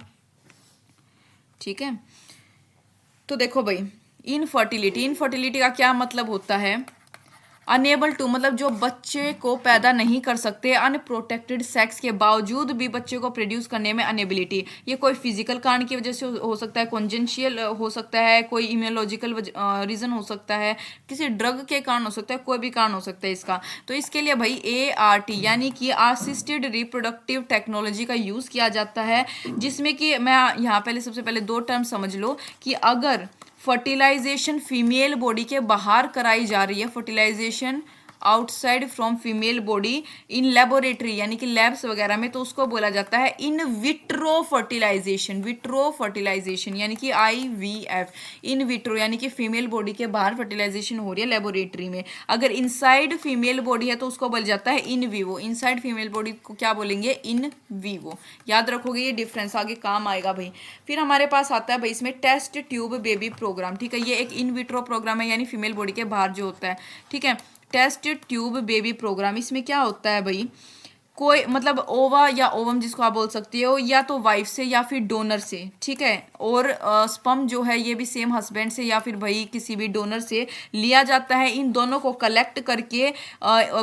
S1: ठीक है। तो देखो भाई इनफर्टिलिटी का क्या मतलब होता है, अनेबल टू मतलब जो बच्चे को पैदा नहीं कर सकते, अनप्रोटेक्टेड सेक्स के बावजूद भी बच्चे को प्रोड्यूस करने में अनेबिलिटी। ये कोई फिजिकल कारण की वजह से हो सकता है, कॉन्जेंशियल हो सकता है, कोई इम्यूनोलॉजिकल रीजन हो सकता है, किसी ड्रग के कारण हो सकता है, कोई भी कारण हो सकता है इसका। तो इसके लिए भाई ART यानी कि असिस्टेड रिप्रोडक्टिव टेक्नोलॉजी का यूज किया जाता है, जिसमें कि मैं यहाँ पहले सबसे पहले 2 टर्म समझ लो कि अगर फर्टिलाइजेशन फीमेल बॉडी के बाहर कराई जा रही है, fertilisation outside from female body in laboratory यानी कि लैब्स वगैरह में, तो उसको बोला जाता है in vitro fertilisation. Vitro fertilisation यानी कि IVF, इन विट्रो यानी कि फीमेल बॉडी के बाहर फर्टिलाइजेशन हो रही है लेबोरेटरी में। अगर इनसाइड फीमेल बॉडी है तो उसको बोला जाता है in vivo. Inside female body को क्या बोलेंगे, इन विवो। याद रखोगे ये डिफरेंस, आगे काम आएगा भाई। फिर हमारे पास आता है भाई इसमें टेस्ट ट्यूब बेबी प्रोग्राम, ठीक है, ये एक इन विट्रो प्रोग्राम है यानी फीमेल बॉडी के बाहर जो होता है, ठीक है। टेस्ट ट्यूब बेबी प्रोग्राम, इसमें क्या होता है भाई, कोई मतलब ओवा या ओवम जिसको आप बोल सकते हो, या तो वाइफ से या फिर डोनर से, ठीक है। और स्पर्म जो है ये भी सेम हस्बैंड से या फिर भाई किसी भी डोनर से लिया जाता है। इन दोनों को कलेक्ट करके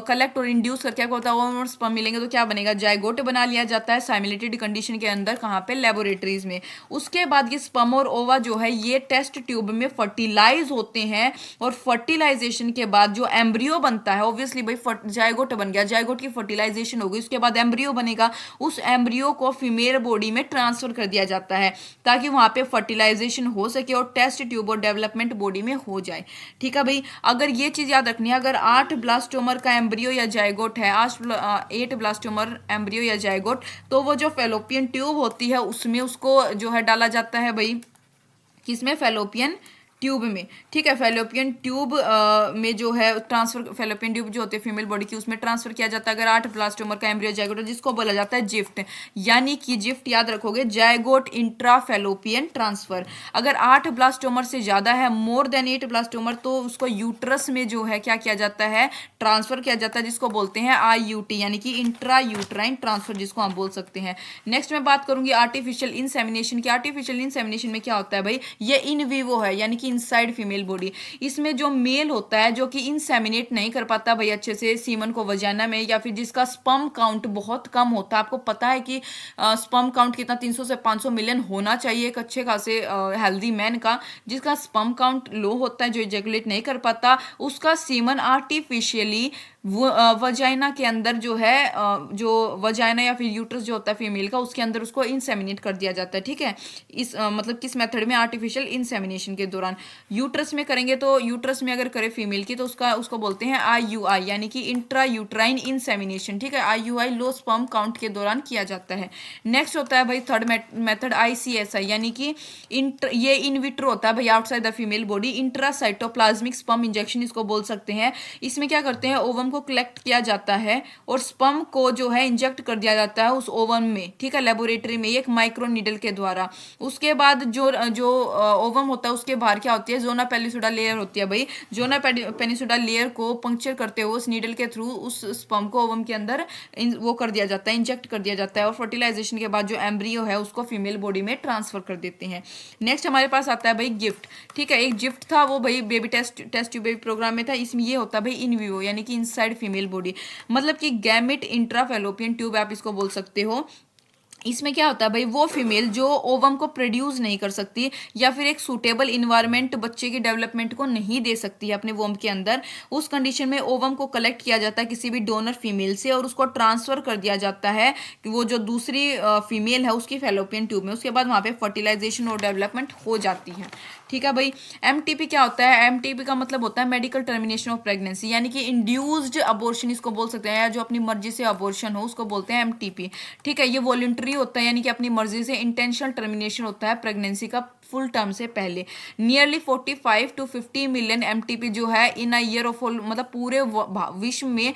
S1: कलेक्ट और इंड्यूस करके आपको होता है ओवम और स्पर्म मिलेंगे तो क्या बनेगा, जायगोट बना लिया जाता है साइमुलेटेड कंडीशन के अंदर, कहाँ पे, लेबोरेटरीज में। उसके बाद ये स्पर्म और ओवा जो है ये टेस्ट ट्यूब में फर्टिलाइज होते हैं, और फर्टिलाइजेशन के बाद जो एम्ब्रियो बनता है, ऑब्वियसली भाई जायगोट बन गया, जायगोट की फर्टिलाइजेशन होगी, उसके बाद एम्ब्रियो बनेगा, उस एम्ब्रियो को फीमेल बॉडी में ट्रांसफर कर दिया जाता है ताकि वहां पे फर्टिलाइजेशन हो सके और टेस्ट ट्यूब और डेवलपमेंट बॉडी में हो जाए। ठीक है भाई, अगर ये चीज याद रखनी है, अगर 8 ब्लास्टोमर का एम्ब्रियो या जायगोट है, 8 ब्लास्टोमर एम्ब्रियो या जायगोट, तो वो जो फेलोपियन ट्यूब होती है उसमें उसको जो है डाला जाता है भाई, किसमें, फेलोपियन ट्यूब में। ठीक है, फेलोपियन ट्यूब में जो है ट्रांसफर, फेलोपियन ट्यूब जो होती है फीमेल बॉडी की, उसमें ट्रांसफर किया जाता है अगर 8 ब्लास्टोमर का एम्ब्रियो जायगोट, जिसको बोला जाता है जिफ्ट, यानी कि जिफ्ट याद रखोगे, जायगोट इंट्रा फेलोपियन ट्रांसफर। अगर 8 ब्लास्टोमर से ज्यादा है, मोर देन 8 ब्लास्टोमर, तो उसको यूट्रस में जो है क्या किया जाता है, ट्रांसफर किया जाता है, जिसको बोलते हैं IUT, यानी कि इंट्रा यूट्राइन ट्रांसफर, जिसको हम बोल सकते हैं। नेक्स्ट मैं बात करूंगी आर्टिफिशियल इंसेमिनेशन की। आर्टिफिशियल इंसेमिनेशन में क्या होता है भाई, ये इन विवो है, यानी कि इनसाइड फीमेल बॉडी। इसमें जो मेल होता है जो कि इंसेमिनेट नहीं कर पाता भाई अच्छे से सीमन को वजाना में, या फिर जिसका स्पर्म काउंट बहुत कम होता है, आपको पता है कि स्पर्म काउंट कितना 300 से 500 मिलियन होना चाहिए एक अच्छे खासे हेल्दी मैन का, जिसका स्पर्म काउंट लो होता है, जो इजैकुलेट नहीं कर पाता, उसका सीमन आर्टिफिशियली वजाइना के अंदर जो है, जो वजाइना या फिर यूट्रस जो होता है फीमेल का, उसके अंदर उसको इंसेमिनेट कर दिया जाता है। ठीक है, इस मतलब किस मेथड में, आर्टिफिशियल इंसेमिनेशन के दौरान। यूट्रस में करेंगे तो, यूट्रस में अगर करे फीमेल की तो उसको बोलते हैं IUI, यानी कि इंट्रा यूट्राइन इंसेमिनेशन। ठीक है, IUI लो स्पर्म काउंट के दौरान किया जाता है। नेक्स्ट होता है भाई थर्ड मेथड ICSI, यानी कि ये इन विट्रो होता है भाई, outside the female body, intra cytoplasmic sperm injection इसको बोल सकते हैं। इसमें क्या करते हैं, ओवम को कलेक्ट किया जाता है और स्पर्म को जो है इंजेक्ट कर दिया जाता है उस ओवम में, ठीक है, लेबोरेटरी में, एक माइक्रो नीडल के द्वारा। उसके बाद जो जो ओवम होता है उसके बाहर क्या होती है, जोना पेनिसुडा लेयर होती है भाई, जोना पेनिसुडा लेयर को पंक्चर करते हुए उस नीडल के थ्रू उस स्पर्म को ओवम के अंदर वो कर दिया जाता है, इंजेक्ट कर दिया जाता है, और फर्टिलाइजेशन के बाद जो एम्ब्रियो है उसको फीमेल बॉडी में ट्रांसफर कर देते हैं। नेक्स्ट हमारे पास आता है भाई गिफ्ट। ठीक है, एक गिफ्ट था वो भाई baby test tube baby programme में था, इसमें ये होता है भाई इन विवो, यानी कि इनसाइड फीमेल बॉडी, मतलब कि गैमेट इंट्रा फेलोपियन ट्यूब आप इसको बोल सकते हो। इसमें क्या होता है भाई, वो फीमेल जो ओवम को प्रोड्यूस नहीं कर सकती या फिर एक सूटेबल इन्वायरमेंट बच्चे के डेवलपमेंट को नहीं दे सकती है अपने वोम के अंदर, उस कंडीशन में ओवम को कलेक्ट किया जाता है किसी भी डोनर फीमेल से और उसको ट्रांसफर कर दिया जाता है कि वो जो दूसरी फीमेल है उसकी फेलोपियन ट्यूब में। उसके बाद वहाँ पे फर्टिलाइजेशन और डेवलपमेंट हो जाती है। ठीक है भाई, MTP क्या होता है, MTP का मतलब होता है मेडिकल टर्मिनेशन ऑफ प्रेगनेंसी, यानी कि इंड्यूस्ड अबॉर्शन इसको बोल सकते हैं, या जो अपनी मर्जी से अबॉर्शन हो उसको बोलते हैं MTP। ठीक है, ये वॉलंटरी होता है, यानी कि अपनी मर्जी से इंटेंशनल टर्मिनेशन होता है प्रेगनेंसी का फुल टर्म से पहले। नियरली 45 to 50 मिलियन MTP जो है इन अ ईयर ऑफ, मतलब पूरे विश्व में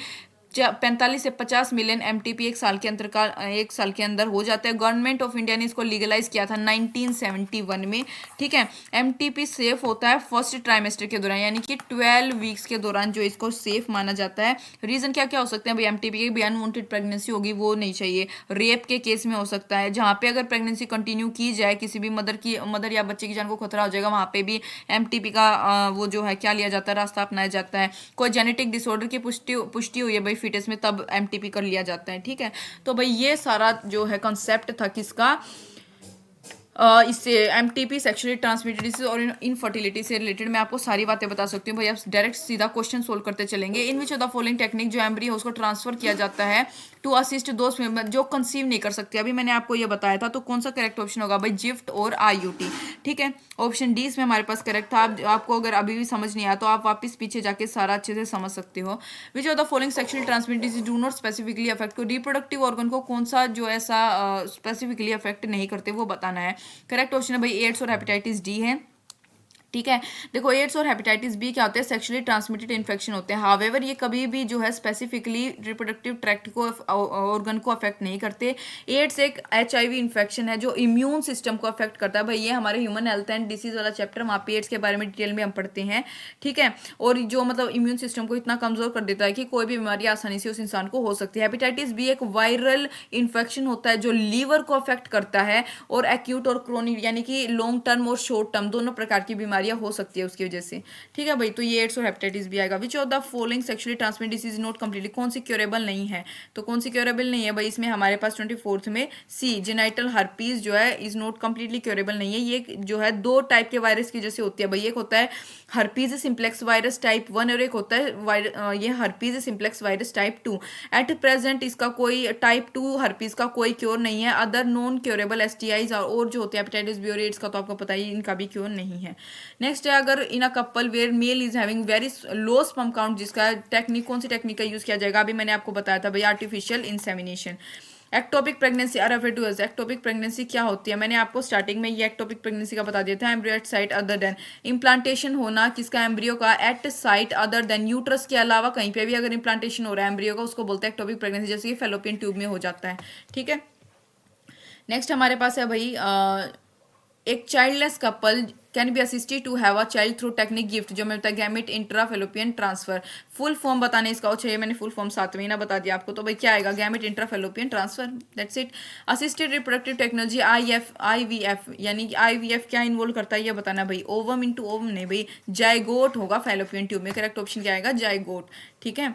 S1: 45 से 50 मिलियन MTP एक साल के अंदर हो जाता है। गवर्नमेंट ऑफ इंडिया ने इसको लीगलाइज किया था 1971 में। ठीक है, MTP सेफ होता है फर्स्ट ट्राइमेस्टर के दौरान, यानी कि 12 वीक्स के दौरान जो इसको सेफ माना जाता है। रीजन क्या क्या हो सकते हैं भाई, MTP की भी अनवांटेड प्रेगनेंसी होगी वो नहीं चाहिए, रेप के केस में हो सकता है, जहाँ पे अगर प्रेगनेंसी कंटिन्यू की जाए किसी भी मदर या बच्चे की जान को खतरा हो जाएगा, वहाँ पे भी MTP का वो जो है क्या लिया जाता है, रास्ता अपनाया जाता है। कोई जेनेटिक डिसऑर्डर की पुष्टि हुई है भाई फीटस में, तब MTP कर लिया जाता है। ठीक है, तो भाई ये सारा जो है कंसेप्ट था किसका, इससे MTP सेक्सुअली ट्रांसमिटेड डिसीज और इनफर्टिलिटी से रिलेटेड मैं आपको सारी बातें बता सकती हूँ भाई। आप डायरेक्ट सीधा क्वेश्चन सोल्व करते चलेंगे। In which of the following technique, जो एम्ब्रियो उसको ट्रांसफर किया जाता है टू असिस्ट दोस्त जो कंसीव नहीं कर सकते, अभी मैंने आपको ये बताया था, तो कौन सा करेक्ट ऑप्शन होगा भाई, जिफ्ट और IUT। ठीक है, ऑप्शन डी इसमें हमारे पास करेक्ट था। आपको अगर अभी भी समझ नहीं आया तो आप वापस पीछे जाके सारा अच्छे से समझ सकते हो। विच of the following sexually transmitted disease do not specifically affect, को रिप्रोडक्टिव ऑर्गन को कौन सा जो ऐसा स्पेसिफिकली अफेक्ट नहीं करते वो बताना है। करेक्ट ऑप्शन है भाई एड्स और हेपेटाइटिस डी है। ठीक है। देखो एड्स और हेपेटाइटिस बी क्या होते हैं, सेक्सुअली ट्रांसमिटेड इन्फेक्शन होते हैं। हावेवर ये कभी भी जो है स्पेसिफिकली रिप्रोडक्टिव ट्रैक्ट को ऑर्गन को अफेक्ट नहीं करते। एड्स एक HIV इन्फेक्शन है जो इम्यून सिस्टम को अफेक्ट करता है। भाई ये हमारे ह्यूमन हेल्थ एंड डिसीज वाला चैप्टर, वहाँ पे एड्स के बारे में डिटेल में हम पढ़ते हैं, ठीक है। और जो मतलब इम्यून सिस्टम को इतना कमजोर कर देता है कि कोई भी बीमारी आसानी से उस इंसान को हो सकती है। हेपेटाइटिस बी एक वायरल इन्फेक्शन होता है जो लीवर को अफेक्ट करता है, और एक्यूट और क्रोनिक यानी कि लॉन्ग टर्म और शॉर्ट टर्म दोनों प्रकार की बीमारियां हो सकती है उसकी वजह से, ठीक है भाई। तो ये एड्स और हेपेटाइटिस भी आएगा। विच of the following sexually transmitted disease not completely, कौन सी क्योरेबल नहीं है, तो कौन सी क्योरेबल नहीं है भाई, इसमें हमारे पास 24th में सी जेनाइटल हर्पीज जो है इज नॉट कंप्लीटली क्योरेबल नहीं है। ये जो है दो टाइप के वायरस की जैसे होती है भाई, एक होता है हर्पीज सिंप्लेक्स वायरस टाइप 1 और एक होता है ये herpes simplex virus type 2। At present इसका कोई टाइप 2 हर्पीज का कोई क्योर नहीं है। अदर नॉन क्योरेबल STIs और जो होते हैं हेपेटाइटिस बी और एड्स का तो आपको पता ही, इनका भी क्योर नहीं है। नेक्स्ट है, अगर in a couple where male is having very low sperm count, जिसका टेक्निक कौन सी टेक्निक का यूज किया जाएगा, अभी मैंने आपको बताया था भाई artificial insemination. Ectopic pregnancy are refer to as, ectopic pregnancy क्या होती है, मैंने आपको स्टार्टिंग में ये एक्टोपिक प्रेगनेंसी का बता दिया था। Embryo at site other than, implantation होना किसका, एम्ब्रियो का at site other than uterus के अलावा कहीं पे भी अगर इम्प्लांटेशन हो रहा है एम्ब्रियो का, उसको बोलते हैं एक्टोपिक प्रेगनेंसी, जैसे कि फेलोपियन ट्यूब में हो जाता है, ठीक है। नेक्स्ट हमारे पास है भाई एक childless couple can be assisted to have a child through technique gift, जो मैं बताया gamete intrafallopian transfer. Full form बताने इसका चाहिए, मैंने फुल फॉर्म 7 महीना बता दिया आपको, तो भाई क्या आएगा, gamete intrafallopian transfer, that's it. Assisted reproductive technology IVF, यानी कि IVF क्या इन्वॉल्व करता है ये बताना भाई, ओवम इंटू ओवम नहीं भाई, जाइगोट होगा फेलोपियन ट्यूब में, करेक्ट ऑप्शन क्या आएगा, जाइगोट, ठीक है।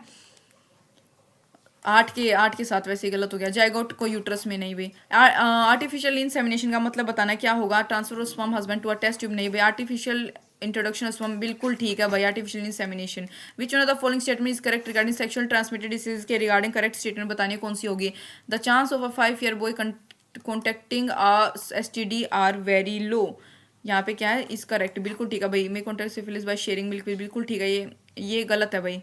S1: 8 के 7 वैसे गलत हो गया, जाइगोट को यूट्रस में नहीं भाई। आर्टिफिशियल इंसेमिनेशन का मतलब बताना क्या होगा, transfer of sperm husband to a test tube नहीं भाई, आर्टिफिशियल इंट्रोडक्शन ऑफ स्पर्म बिल्कुल ठीक है भाई, artificial insemination. Which one of the following statement is correct regarding sexual transmitted disease के रिगार्डिंग करेक्ट स्टेटमेंट बतानी कौन सी होगी, the chance of a 5 year boy contacting STD are very low, यहाँ पे क्या है इस करेक्ट, बिल्कुल ठीक है भाई। May contact syphilis by sharing milk, बिल्कुल ठीक है, ये गलत है भाई,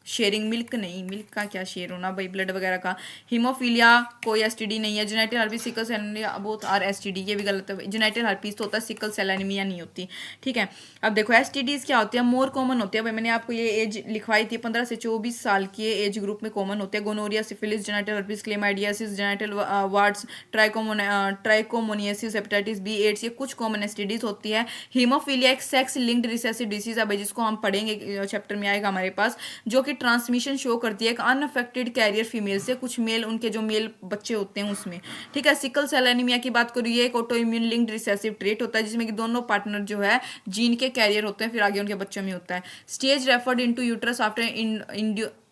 S1: शेयरिंग मिल्क नहीं, मिल्क का क्या शेयर होना भाई, ब्लड वगैरह का। हीमोफीलिया कोई STD नहीं है। Genital herpes sickle cell anaemia both are STD, ये भी गलत है। जेनेटल हर्पीज तो होता है, सिकल सेल एनीमिया नहीं होती, ठीक है। अब देखो STDs क्या होती है, मोर कॉमन होती है भाई, मैंने आपको ये एज लिखवाई थी, 15 से 24 साल के एज ग्रुप में कॉमन होते हैं। Gonorrhoea, syphilis, genital herpes, chlamydiasis, genital warts, trichomoniasis, hepatitis B, AIDS, ये कुछ कॉमन STDs होती है। हीमोफीलिया एक सेक्स लिंक्ड रिसेसिव डिसीज है भाई, जिसको हम पढ़ेंगे चैप्टर में आएगा हमारे पास, जो कि ट्रांसमिशन शो करती है एक अनअफेक्टेड कैरियर फीमेल से, कुछ मेल उनके जो मेल बच्चे होते हैं उसमें, ठीक है। सिकल सेल एनीमिया की बात करूँ, ये एक auto immune linked recessive trait होता है, जिसमें कि दोनों पार्टनर जो है जीन के कैरियर होते हैं, फिर आगे उनके बच्चों में होता है। Stage referred into uterus after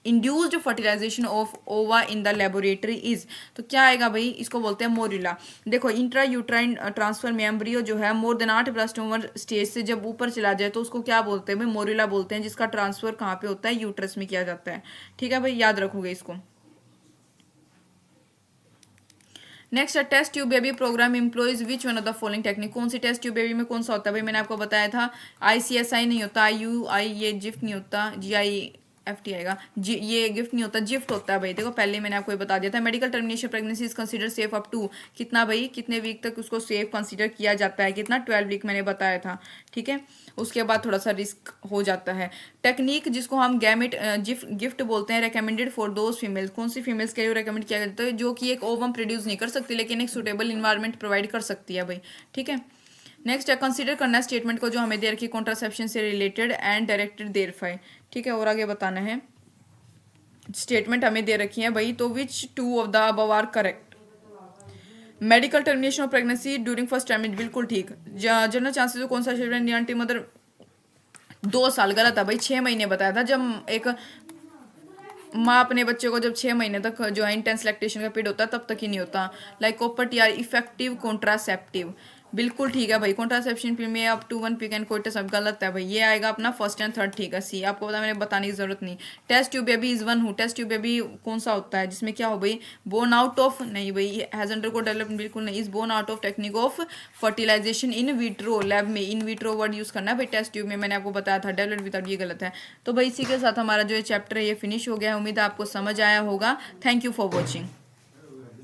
S1: induced fertilisation of ova in the laboratory is, तो क्या आएगा भाई, इसको बोलते हैं मोरिला। देखो इंट्रा यूट्राइन ट्रांसफर में एम्ब्रियो जो है मोर देन 8 ब्लास्टोमर स्टेज से जब ऊपर चला जाए तो उसको क्या बोलते हैं भाई, मोरिला बोलते हैं, जिसका ट्रांसफर कहाँ पे होता है, यूट्रस में किया जाता है, ठीक है भाई, याद रखोगे इसको। नेक्स्ट है test tube baby programme employs which one of the following technique, कौन सी टेस्ट ट्यूब बेबी में कौन सा होता है भाई, मैंने आपको बताया था ICSI नहीं होता, IUI ये जिफ्ट नहीं होता, GIFT आएगा, ये गिफ्ट नहीं होता, जिफ्ट होता है भाई। देखो पहले मैंने आपको ये बता दिया था। Medical termination pregnancy is consider safe up to कितना भाई, कितने वीक तक उसको सेफ कंसीडर किया जाता है, कितना 12 वीक मैंने बताया था, ठीक है। उसके बाद थोड़ा सा रिस्क हो जाता है। टेक्निक जिसको हम गैमेट गिफ्ट बोलते हैं, रिकमेंडेड फॉर दोज फीमेल्स, कौन सी फीमेल्स के लिए रिकमेंड किया जाता है, जो कि एक ओवम प्रोड्यूस नहीं कर सकती लेकिन एक सुटेबल इन्वायरमेंट प्रोवाइड कर सकती है भाई, ठीक है। नेक्स्ट है कंसीडर करना स्टेटमेंट को जो हमें दे रखी कॉन्ट्रासेप्शन से रिलेटेड एंड डायरेक्टेड देयरफाई, ठीक है। और आगे बताना है स्टेटमेंट हमें दे रखी है भाई, तो which two of the above are correct. Medical termination of pregnancy during first trimester बिल्कुल ठीक। जनरल चांसेस कौन सा स्टेटमेंट, मदर 2 साल गलत है भाई, 6 महीने बताया था। जब एक माँ अपने बच्चे को जब 6 महीने तक जो है इंटेंस लैक्टेशन का पीरियड होता है तब तक ही नहीं होता। Like copper T are effective contraceptive, बिल्कुल ठीक है भाई। कॉन्ट्रासेप्शन पीरियड में up to 1 peak and coitus सब गलत है भाई, ये आएगा अपना फर्स्ट एंड थर्ड, ठीक है। सी आपको पता मैंने बताने की जरूरत नहीं। Test tube baby is one who, test tube baby कौन सा होता है जिसमें क्या हो भाई, बोर्न आउट ऑफ नहीं भाई, हैज अंडरगो डेवलपमेंट बिल्कुल नहीं, is born out of technique of fertilisation in vitro, lab में इन विट्रो वर्ड यूज करना है भाई। टेस्ट ट्यूब में मैंने आपको बताया था डेवलप विदाउट, ये गलत है। तो भाई इसी के साथ हमारा जो चैप्टर है ये फिनिश हो गया है। उम्मीद है आपको समझ आया होगा। Thank you for watching.